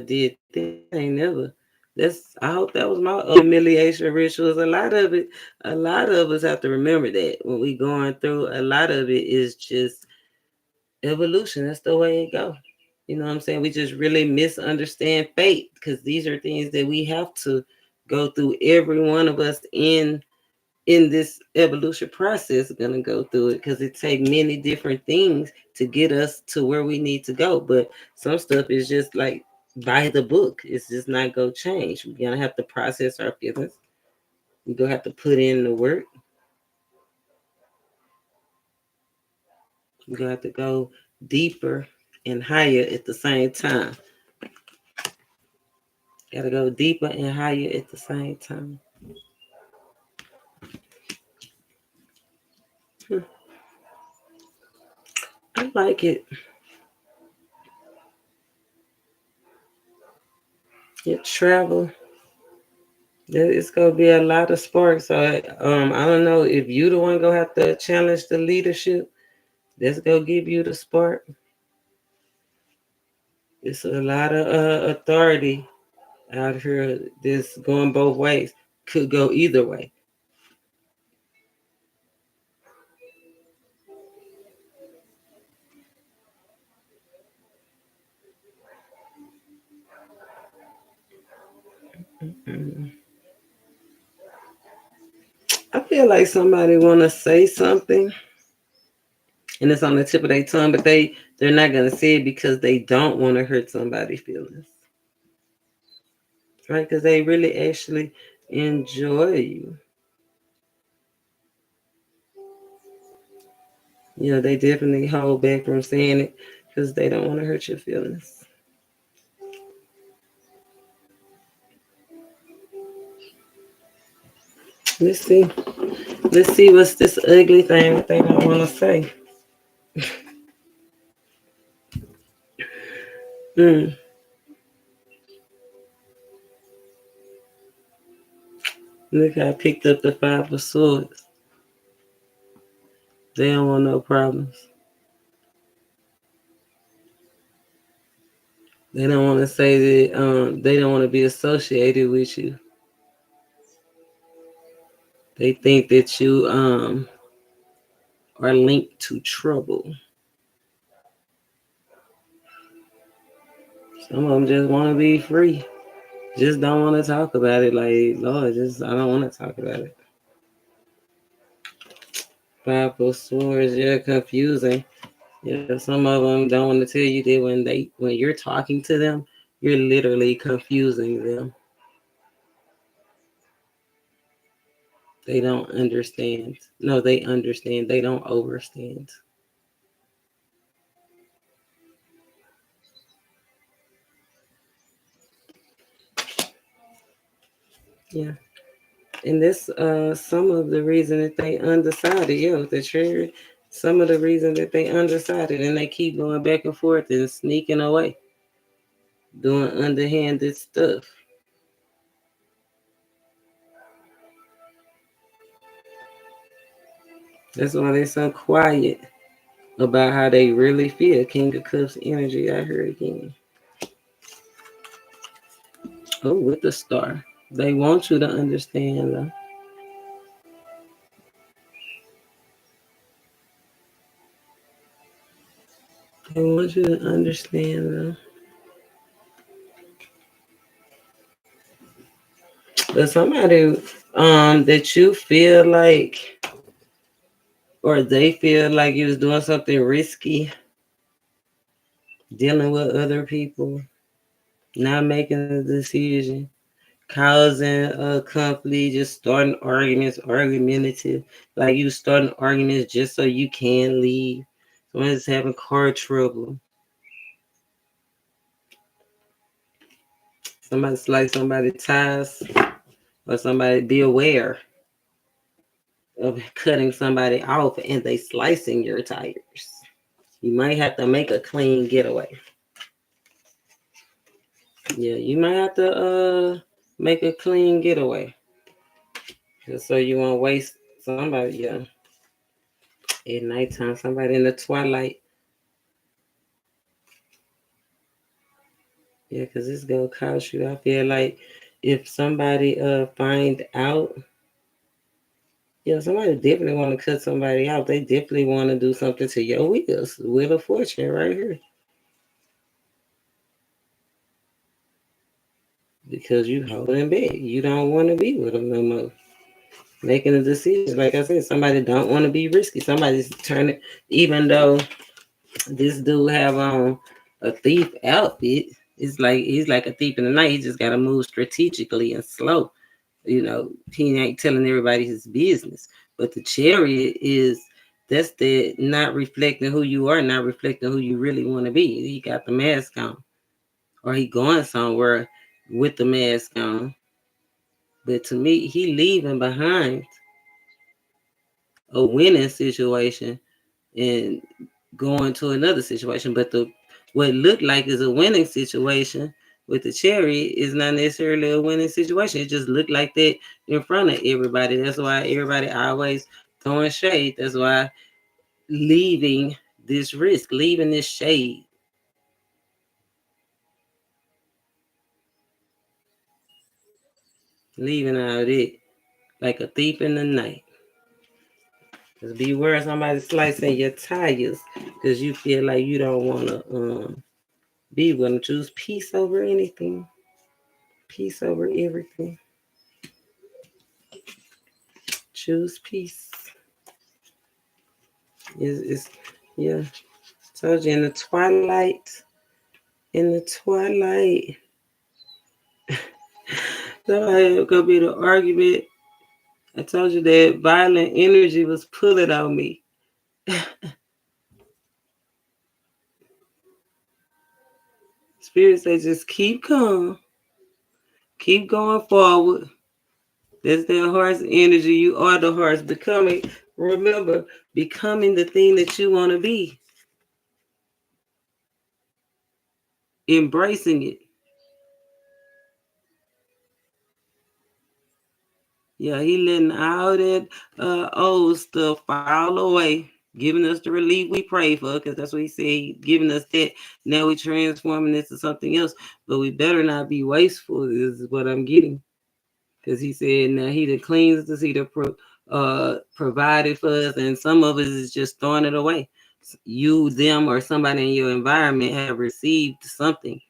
did that. I ain't never. That's I hope that was my humiliation rituals. A lot of us have to remember that when we going through. A lot of it is just evolution. That's the way it go. You know what I'm saying? We just really misunderstand fate because these are things that we have to go through. Every one of us in this evolution process is gonna go through it because it takes many different things to get us to where we need to go. But some stuff is just like by the book. It's just not gonna change. We're gonna have to process our feelings. We're gonna have to put in the work. We're gonna have to go deeper and higher at the same time. Gotta go deeper and higher at the same time. I like it. It travel. It's gonna be a lot of sparks. So I don't know if you the one gonna have to challenge the leadership. That's gonna give you the spark. It's a lot of authority out here. This going both ways. Could go either way. Mm. I feel like somebody wanna say something, and it's on the tip of their tongue, but they're not gonna say it because they don't want to hurt somebody's feelings, right? Because they really actually enjoy you. Yeah, they definitely hold back from saying it because they don't want to hurt your feelings. Let's see. Let's see what's this ugly thing that they don't want to say. Mm. Look, I picked up the 5 of Swords. They don't want no problems. They don't want to say that they don't want to be associated with you. They think that you are linked to trouble. Some of them just want to be free. Just don't want to talk about it. Like, Lord, just I don't want to talk about it. 5 of Swords, yeah, confusing. Yeah, some of them don't want to tell you that when you're talking to them, you're literally confusing them. They don't understand. No, they understand. They don't overstand. Yeah. And this some of the reason that they undecided, yeah, with the trigger, some of the reason that they undecided and they keep going back and forth and sneaking away, doing underhanded stuff. That's why they're so quiet about how they really feel. King of Cups energy out here again. Oh, with the star. They want you to understand though. They want you to understand though. But somebody that you feel like or they feel like you was doing something risky, dealing with other people, not making a decision, causing a conflict, just starting arguments, argumentative, like you starting arguments just so you can leave. Someone's having car trouble. Somebody slice somebody's ties, or somebody be aware of cutting somebody off and they slicing your tires. You might have to make a clean getaway. Yeah, you might have to make a clean getaway. Just so you won't waste somebody, yeah. At nighttime, somebody in the twilight. Yeah, because it's gonna cost you. I feel like if somebody find out, yeah, somebody definitely want to cut somebody out. They definitely want to do something to your wheels. Wheel of Fortune right here. Because you holding back. You don't want to be with them no more. Making a decision. Like I said, somebody don't want to be risky. Somebody's turning, even though this dude have on a thief outfit, it's like he's like a thief in the night. He just got to move strategically and slow. You know, he ain't telling everybody his business. But the chariot is, that's the not reflecting who you are, not reflecting who you really want to be. He got the mask on, or he going somewhere with the mask on. But to me, he leaving behind a winning situation and going to another situation. But the what looked like is a winning situation with the chariot is not necessarily a winning situation. It just looked like that in front of everybody. That's why everybody always throwing shade. That's why leaving this risk, leaving this shade. Leaving out of it like a thief in the night. Just beware somebody slicing your tires because you feel like you don't want to be with them. Choose peace over anything. Peace over everything. Choose peace. Is yeah. Told you in the twilight. In the twilight. Somebody gonna be the argument. I told you that violent energy was pulling on me. Spirits say just keep calm. Keep going forward. That's their heart's energy. You are the heart's becoming. Remember, becoming the thing that you want to be. Embracing it. Yeah, he letting all that old stuff fall away, giving us the relief we pray for, because that's what he said, giving us that. Now we transforming into something else, but we better not be wasteful, is what I'm getting. Because he said, now he that cleans us, he that provided for us, and some of us is just throwing it away. You, them, or somebody in your environment have received something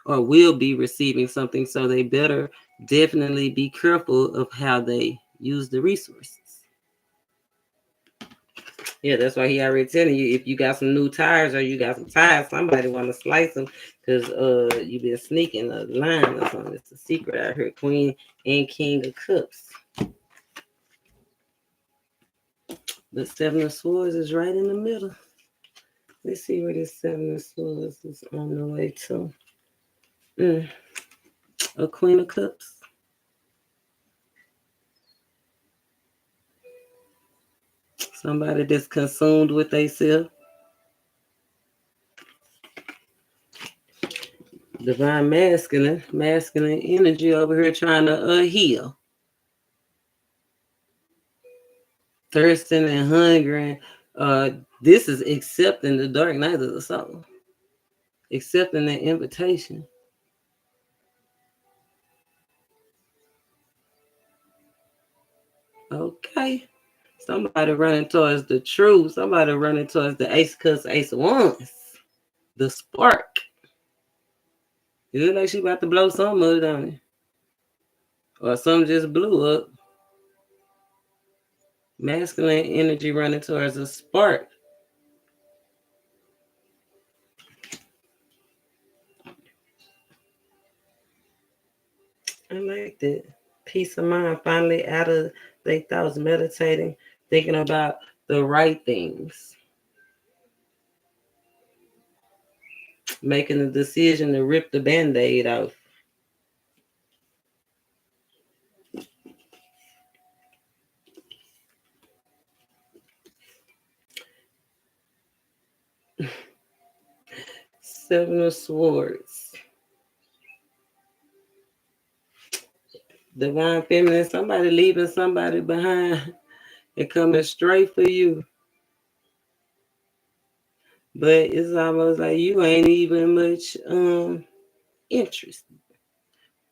or will be receiving something, so they better definitely be careful of how they use the resources. Yeah, that's why he already telling you, if you got some new tires or you got some tires, somebody want to slice them because you been sneaking a line or something. It's a secret out here. Queen and King of Cups. The Seven of Swords is right in the middle. Let's see where this Seven of Swords is on the way to. A Queen of Cups. Somebody that's consumed with themselves. Divine masculine energy over here trying to heal. Thirsting and hungering. This is accepting the dark night of the soul. Accepting the invitation. Okay. Somebody running towards the truth. Somebody running towards the Ace of Cups, Ace of Wands. The spark. It look like she about to blow some of it on it. Or some just blew up. Masculine energy running towards a spark. I like that. Peace of mind, finally out of their thoughts, meditating, thinking about the right things. Making the decision to rip the Band-Aid off. Seven of Swords. Divine Feminine. Somebody leaving somebody behind and coming straight for you. But it's almost like you ain't even much interest.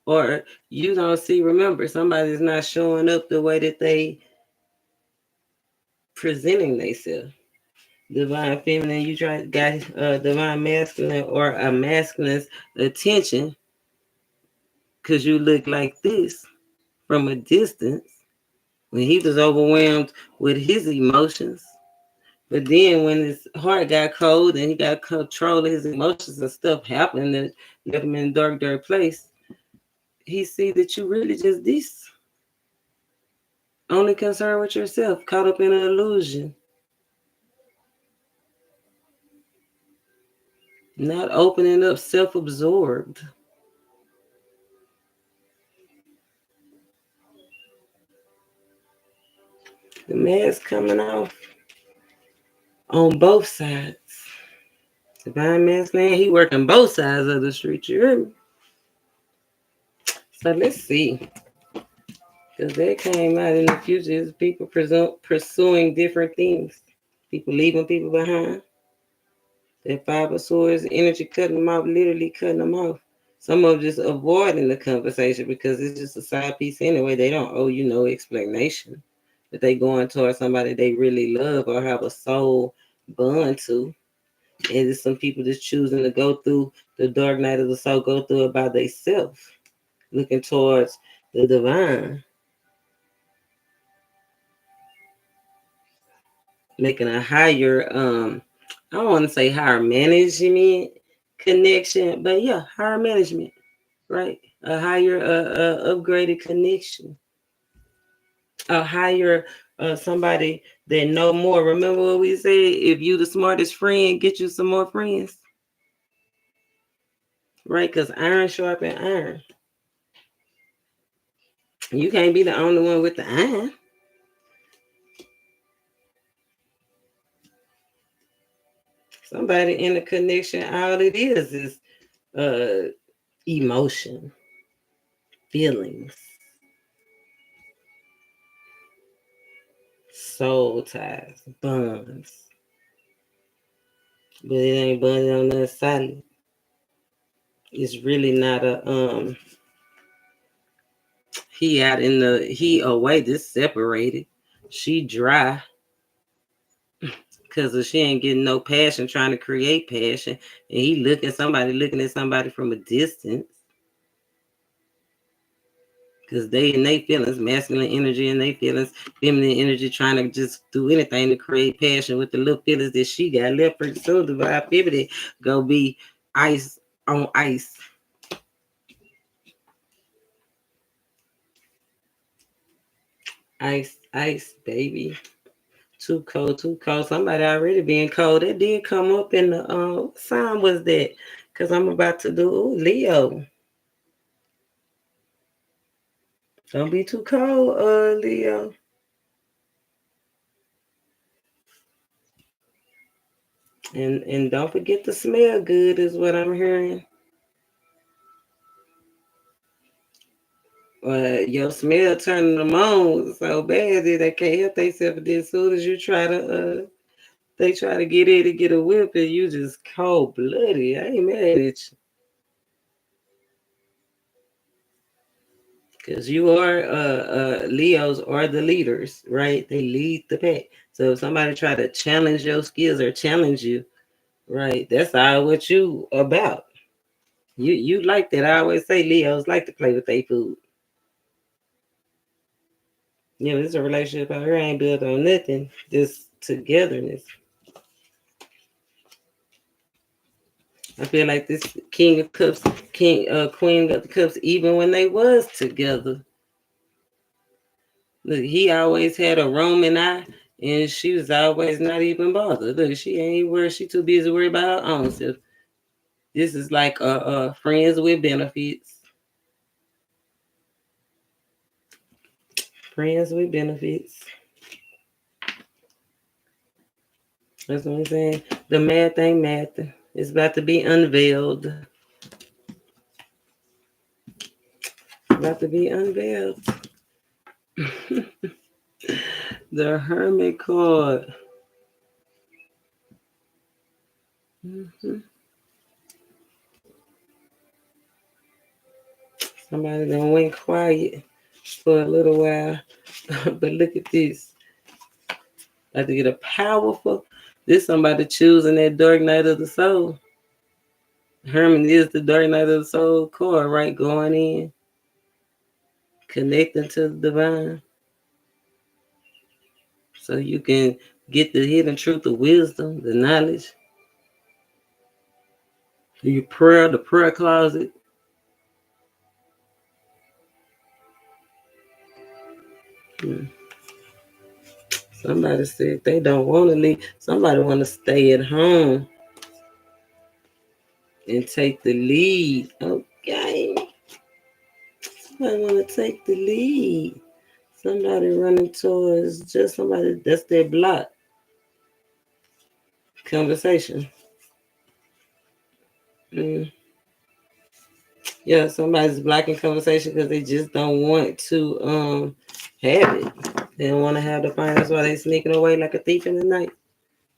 Or you don't see, remember, somebody's not showing up the way that they presenting themselves. Divine Feminine, you got Divine Masculine or a masculine's attention because you look like this from a distance when he was overwhelmed with his emotions. But then when his heart got cold and he got control of his emotions and stuff happened that left him in a dark, dark place, he see that you really just this. Only concerned with yourself, caught up in an illusion. Not opening up, self-absorbed. The mask coming off on both sides. Divine Masculine, he working both sides of the street, you hear me? So let's see. Because that came out in the future. Is people pursuing different things. People leaving people behind. That Five of Swords, energy cutting them off, literally cutting them off. Some of them just avoiding the conversation because it's just a side piece anyway. They don't owe you no explanation. But they going towards somebody they really love or have a soul bond to. And there's some people just choosing to go through the dark night of the soul, go through it by themselves, looking towards the divine. Making a higher, I don't want to say higher management connection, but yeah, higher management, right? A higher, upgraded connection, a higher, somebody that know more. Remember what we said? If you the smartest friend, get you some more friends, right? Because iron sharpen iron. You can't be the only one with the iron. Somebody in the connection, all it is emotion, feelings, soul ties, bonds. But it ain't bonded on the solid. It's really not a he out in the he away, this separated. She dry because she ain't getting no passion, trying to create passion. And he looking at somebody from a distance. Because they and they feelings, masculine energy and they feelings, feminine energy, trying to just do anything to create passion with the little feelings that she got left pretty soon. The vibe go be ice on ice. Ice, ice, baby. Too cold, too cold. Somebody already being cold. That did come up in the what sign was that? Because I'm about to do Leo. Don't be too cold, Leo. And don't forget to smell good is what I'm hearing. Your smell turning them on so bad that they can't help themselves. As soon as you try to they try to get in to get a whip and you just cold blooded. I ain't mad at you. Because you are Leos are the leaders, right? They lead the pack. So if somebody try to challenge your skills or challenge you, right, that's all what you about. You like that. I always say Leos like to play with their food. You know, this is a relationship out here ain't built on nothing, just togetherness. I feel like this King of Cups, Queen of the Cups, even when they was together, look, he always had a roaming eye, and she was always not even bothered. Look, she ain't worried. She too busy worried about her own self. This is like friends with benefits. Friends with benefits. That's what I'm saying. The mad thing, mad thing. It's about to be unveiled. About to be unveiled. The Hermit card. Mm-hmm. Somebody done went quiet for a little while. But look at this. About to get a powerful. This somebody choosing that dark night of the soul. Hermit is the dark night of the soul card, right? Going in, connecting to the divine. So you can get the hidden truth, the wisdom, the knowledge. Your prayer, the prayer closet. Somebody said they don't want to leave. Somebody want to stay at home and take the lead. Okay. Somebody want to take the lead. Somebody running towards just somebody that's their block. Conversation. Yeah, somebody's blocking conversation because they just don't want to have it. They don't want to have the fun. That's why they sneaking away like a thief in the night.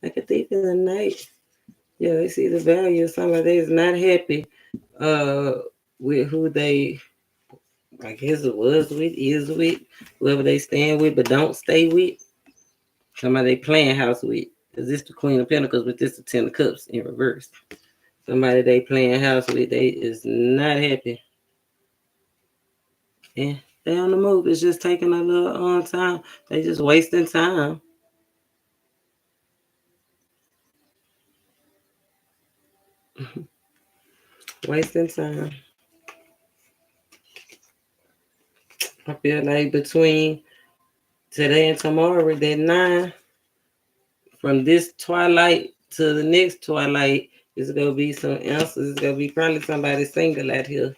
Like a thief in the night. Yeah, they see the value of somebody. They is not happy with who they, I guess it was with, is with, whoever they stand with, but don't stay with. Somebody they playing house with. Because this the Queen of Pentacles, but this the Ten of Cups in reverse. Somebody they playing house with, they is not happy. Yeah, they on the move. It's just taking a little time. They just wasting time. Wasting time. I feel like between today and tomorrow, that 9, from this twilight to the next twilight, is gonna be some answers. It's gonna be probably somebody single out here.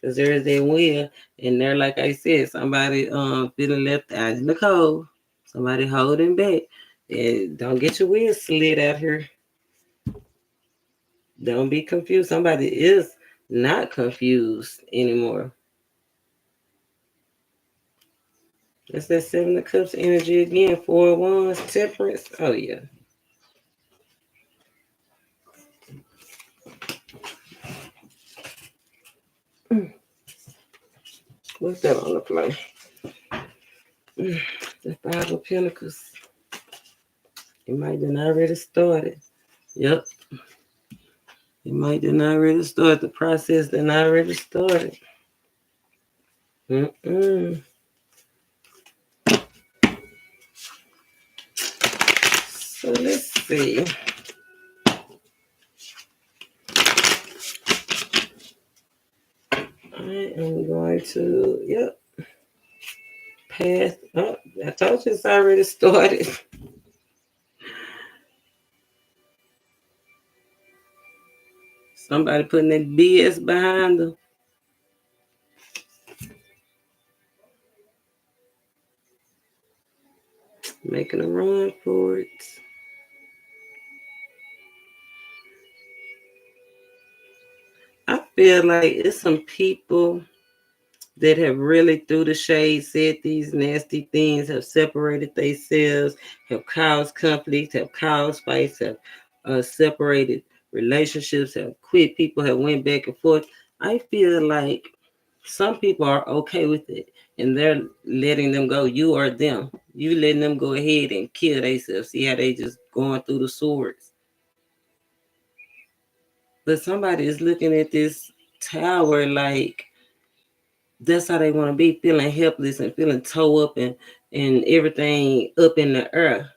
Because there is that will, and they're like I said, somebody feeling left out in the cold. Somebody holding back. And don't get your wheel slid out here. Don't be confused. Somebody is not confused anymore. That's that 7 of Cups energy again. 4 of Wands, Temperance. Oh, yeah. What's that on the play? The 5 of Pentacles. It might have already started. Yep. It might have already started. The process that already started. So let's see. I am going to, pass. Oh, I told you it's already started. Somebody putting that BS behind them. Making a run for it. I feel like it's some people that have really through the shade said these nasty things, have separated themselves, have caused conflicts, have caused fights, have separated relationships, have quit people, have went back and forth. I feel like some people are okay with it and they're letting them go. You or them. You letting them go ahead and kill themselves. See how they just going through the swords. But somebody is looking at this tower like that's how they want to be, feeling helpless and feeling toe up and everything up in the air.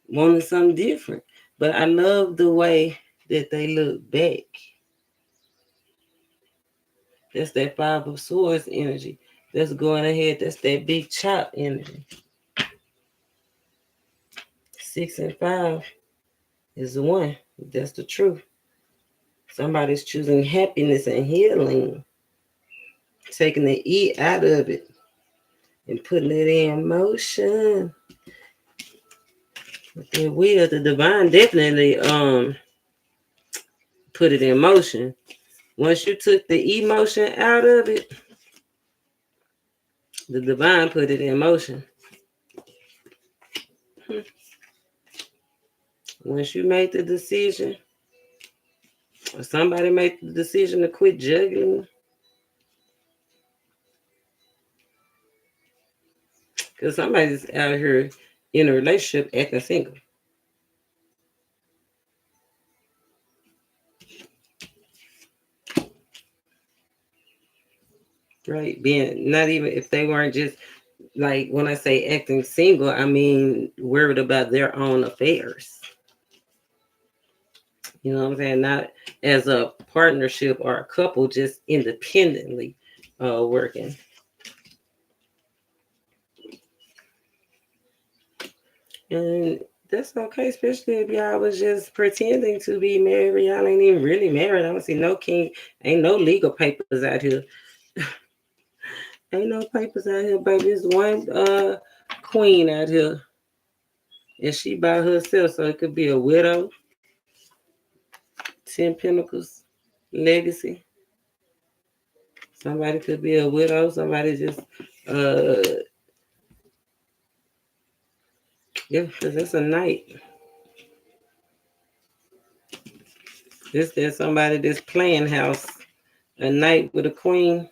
Wanting something different. But I love the way that they look back. That's that 5 of Swords energy. That's going ahead. That's that big chop energy. 6 and 5 is the one. That's the truth. Somebody's choosing happiness and healing. Taking the E out of it and putting it in motion. With their will, the divine definitely put it in motion. Once you took the emotion out of it, the divine put it in motion. Once you make the decision, or somebody make the decision to quit juggling, because somebody's out here in a relationship acting single. Right? Being not even if they weren't just like when I say acting single, I mean worried about their own affairs. You know what I'm saying? Not as a partnership or a couple, just independently working. And that's okay, especially if y'all was just pretending to be married. Y'all ain't even really married. I don't see no king, ain't no legal papers out here. Ain't no papers out here, baby. There's one queen out here. And she by herself, so it could be a widow, 10 Pentacles, legacy. Somebody could be a widow. Somebody just, yeah, because it's a knight. There's somebody that's playing house. A knight with a queen.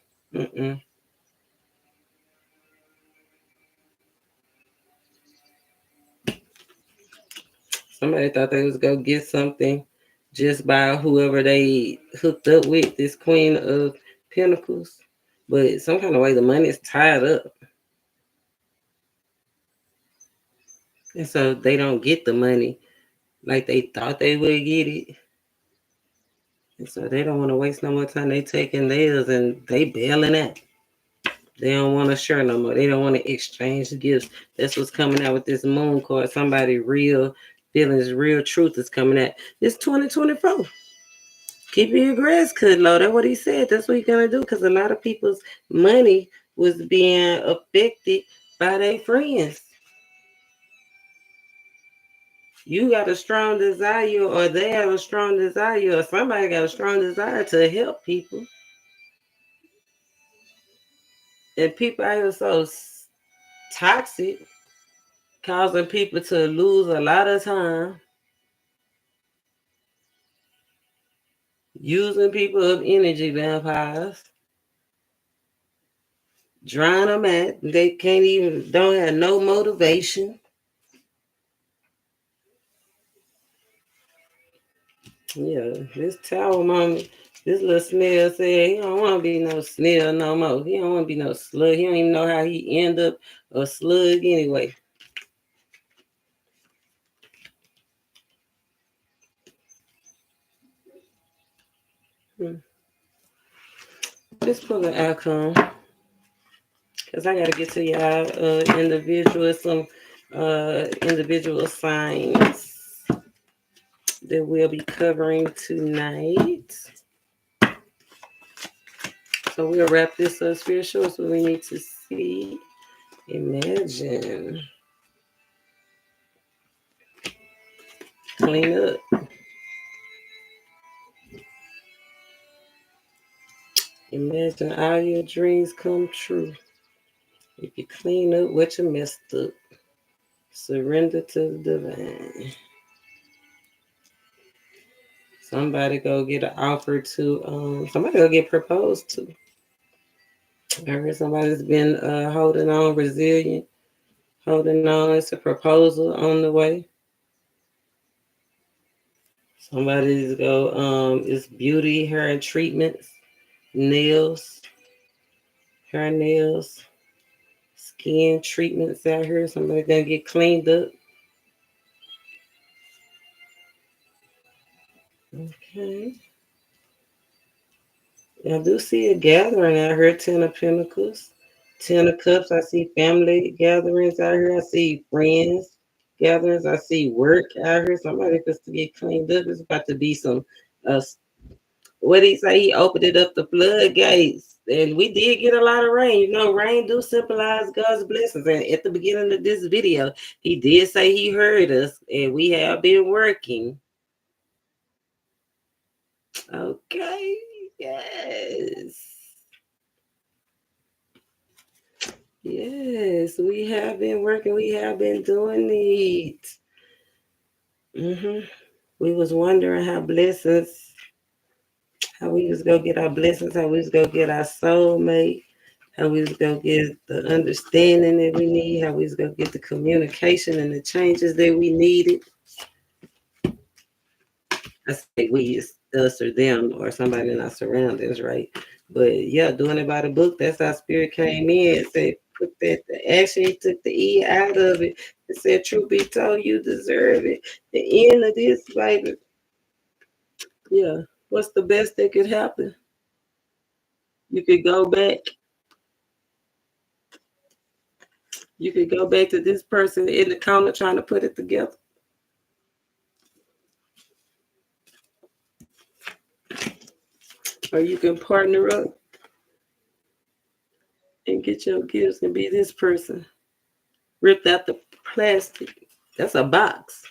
Somebody thought they was going to get something just by whoever they hooked up with, this Queen of Pentacles. But some kind of way the money is tied up. And so they don't get the money like they thought they would get it. And so they don't want to waste no more time. They taking theirs and they bailing out. They don't want to share no more. They don't want to exchange gifts. That's what's coming out with this moon card. Somebody real feelings, real truth is coming out. It's 2024. Keeping your grass cut low. That's what he said. That's what he's going to do because a lot of people's money was being affected by their friends. You got a strong desire, or they have a strong desire, or somebody got a strong desire to help people. And people out here so toxic, causing people to lose a lot of time, using people of energy vampires, drying them out. They can't even, don't have no motivation. Yeah, this Tower moment, this little snail said he don't want to be no snail no more. He don't want to be no slug. He don't even know how he end up a slug anyway. Let's pull an outcome. Because I got to get to y'all some individual signs that we'll be covering tonight. So we'll wrap this up. Spiritual is what we need to see. Imagine. Clean up. Imagine all your dreams come true. If you clean up what you messed up, surrender to the divine. Somebody go get an offer to, somebody go get proposed to. I heard somebody's been holding on, resilient, holding on. It's a proposal on the way. Somebody's it's beauty, hair and treatments, nails, hair and nails, skin treatments out here. Somebody's gonna get cleaned up. Okay. I do see a gathering out here, 10 of Pentacles, 10 of Cups. I see family gatherings out here. I see friends gatherings. I see work out here. Somebody just to get cleaned up. It's about to be some, what did he say? He opened it up the floodgates. And we did get a lot of rain. You know, rain do symbolize God's blessings. And at the beginning of this video, he did say he heard us. And we have been working. Okay. Yes. Yes, we have been working. We have been doing it. We was wondering how blessings, how we was gonna get our blessings, how we was gonna get our soulmate, how we was gonna get the understanding that we need, how we was gonna get the communication and the changes that we needed. I say we, it's us or them or somebody in our surroundings, right? But yeah, doing it by the book, that's how spirit came in. It said, put that the action, he took the E out of it. It said, truth be told, you deserve it. The end of this, baby. Yeah. What's the best that could happen? You could go back. You could go back to this person in the corner trying to put it together. Or you can partner up and get your gifts and be this person. Ripped out the plastic. That's a box.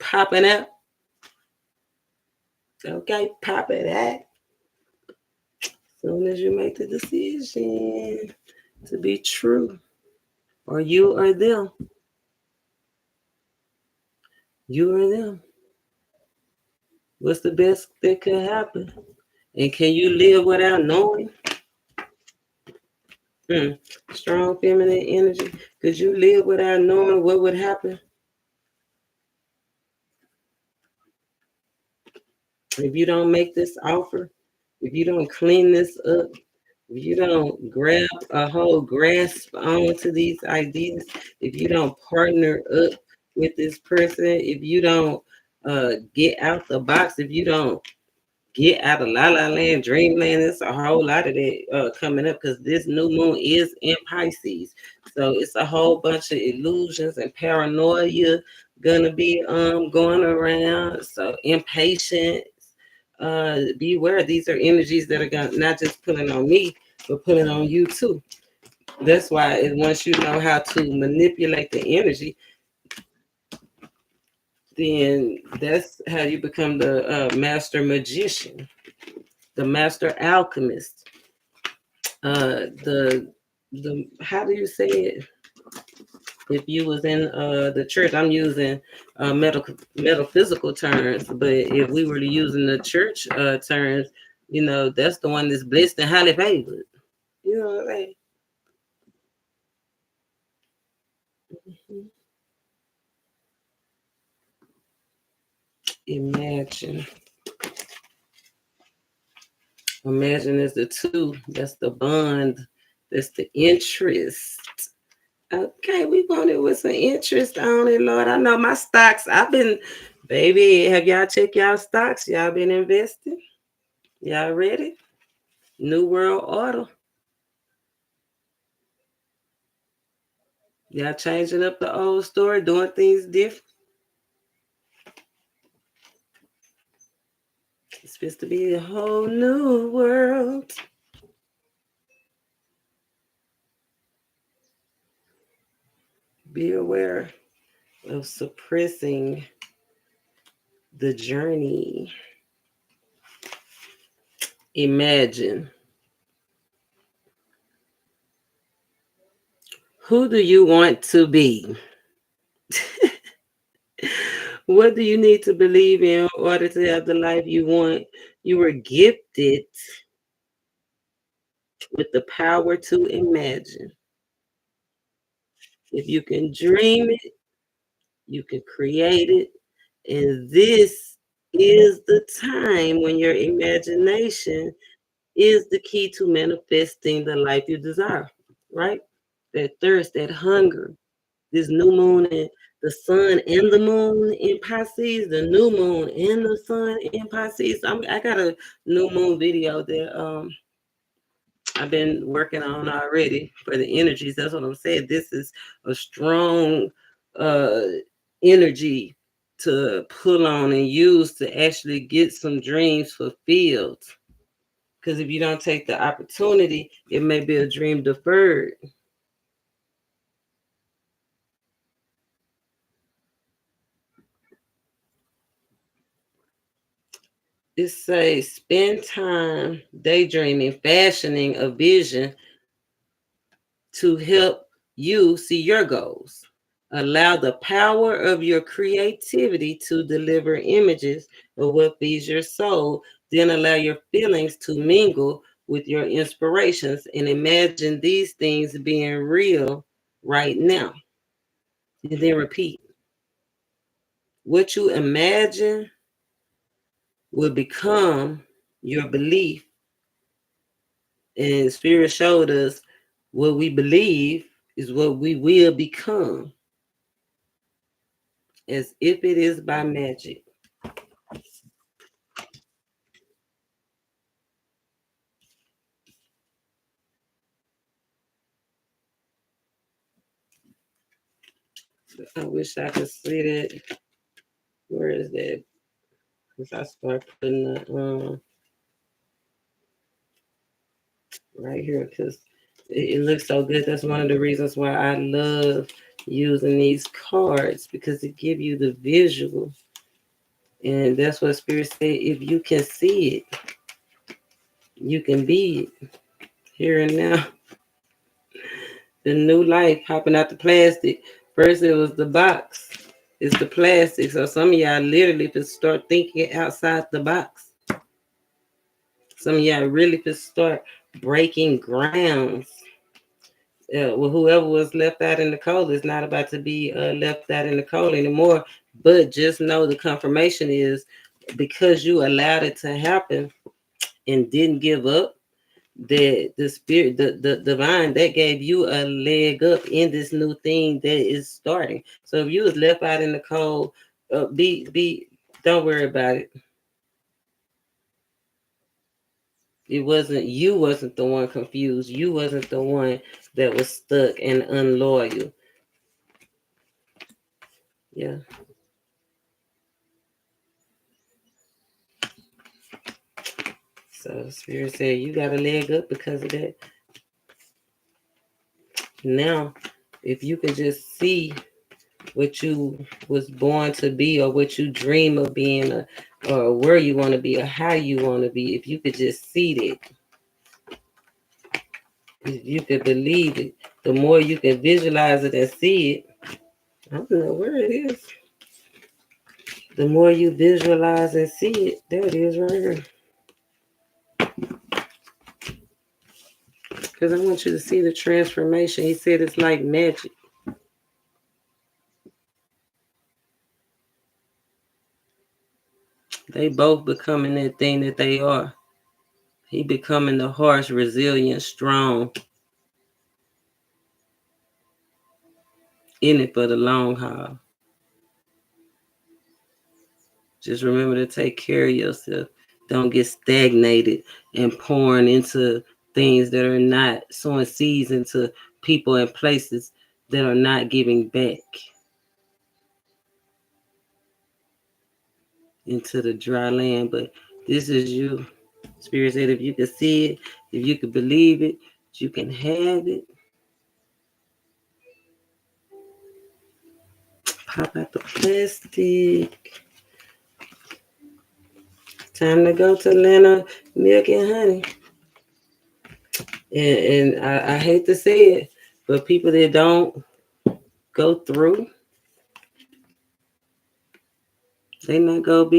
Popping out. Okay, pop it out. Soon as you make the decision to be true. Or you or them. You or them. What's the best that could happen? And can you live without knowing? Strong feminine energy. Could you live without knowing what would happen? If you don't make this offer, if you don't clean this up, if you don't grab a whole grasp onto these ideas, if you don't partner up with this person, if you don't get out the box, if you don't get out of La La Land, Dreamland, there's a whole lot of that coming up because this new moon is in Pisces. So it's a whole bunch of illusions and paranoia gonna be going around. So impatient. Beware, these are energies that are gonna not just pulling on me, but pulling on you too. That's why once you know how to manipulate the energy, then that's how you become the master magician, the master alchemist. The how do you say it? If you was in the church, I'm using metaphysical terms, but if we were to using the church terms, that's the one that's blessed and highly favored. You know what I mean? Imagine. Imagine is the two. That's the bond. That's the interest. Okay, we want it with some interest on it, Lord. I know my stocks. Baby, have y'all checked y'all stocks? Y'all been investing? Y'all ready? New World Order. Y'all changing up the old story, doing things different. It's supposed to be a whole new world. Be aware of suppressing the journey. Imagine. Who do you want to be? What do you need to believe in order to have the life you want? You were gifted with the power to imagine. If you can dream it, you can create it. And this is the time when your imagination is the key to manifesting the life you desire, right? That thirst, that hunger, this new moon and the sun and the moon in Pisces, the new moon and the sun in Pisces. I got a new moon video that I've been working on already for the energies. That's what I'm saying. This is a strong uh energy to pull on and use to actually get some dreams fulfilled. Because if you don't take the opportunity, it may be a dream deferred. It says spend time daydreaming, fashioning a vision to help you see your goals. Allow the power of your creativity to deliver images of what feeds your soul. Then allow your feelings to mingle with your inspirations and imagine these things being real right now. And then repeat. What you imagine will become your belief. And Spirit showed us what we believe is what we will become, as if it is by magic. I wish I could see that. Where is that? Because I start putting the right here because it looks so good. That's one of the reasons why I love using these cards, because it give you the visual. And that's what Spirit said. If you can see it, you can be it here and now. The new life popping out the plastic. First it was the box. It's the plastic. So some of y'all literally could start thinking outside the box. Some of y'all really could start breaking grounds. Well, whoever was left out in the cold is not about to be left out in the cold anymore. But just know the confirmation is because you allowed it to happen and didn't give up, that the spirit, the divine, that gave you a leg up in this new thing that is starting. So if you was left out in the cold, don't worry about it. You wasn't the one confused. You wasn't the one that was stuck and unloyal. Yeah. So Spirit said you got a leg up because of that. Now, if you could just see what you was born to be, or what you dream of being, or where you want to be, or how you want to be, if you could just see that, if you could believe it, the more you can visualize it and see it, I don't know where it is. The more you visualize and see it, there it is right here. Because I want you to see the transformation. He said it's like magic. They both becoming that thing that they are. He becoming the harsh, resilient, strong, in it for the long haul. Just remember to take care of yourself. Don't get stagnated and pouring into things that are not sowing seeds into people and places that are not giving back into the dry land. But this is you. Spirit said if you can see it, if you can believe it, you can have it. Pop out the plastic. Time to go to Atlanta, milk and honey. And I hate to say it, but people that don't go through, they're not gonna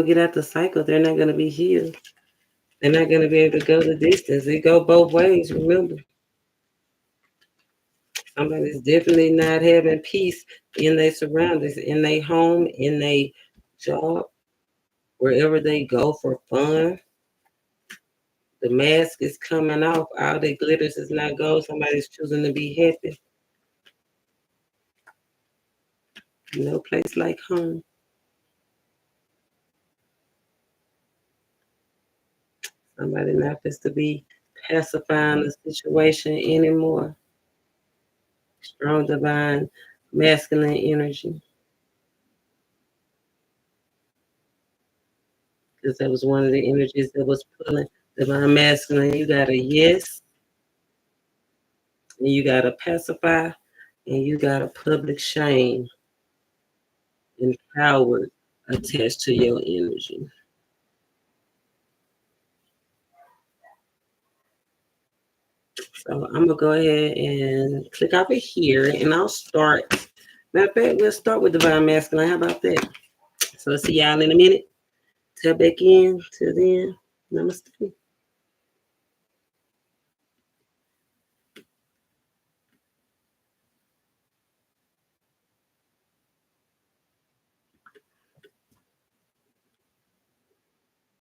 get out the cycle. They're not gonna be healed. They're not gonna be able to go the distance. They go both ways, remember. Somebody's definitely not having peace in their surroundings, in their home, in their job, wherever they go for fun. The mask is coming off. All the glitters is not gold. Somebody's choosing to be happy. No place like home. Somebody not supposed to be pacifying the situation anymore. Strong divine masculine energy. Because that was one of the energies that was pulling divine masculine. You got a yes, and you got a pacify, and you got a public shame, empowered, attached to your energy. So I'm gonna go ahead and click over here, and I'll start. Matter of fact, we'll start with Divine Masculine. How about that? So let's see y'all in a minute. Tap back in. Till then, namaste.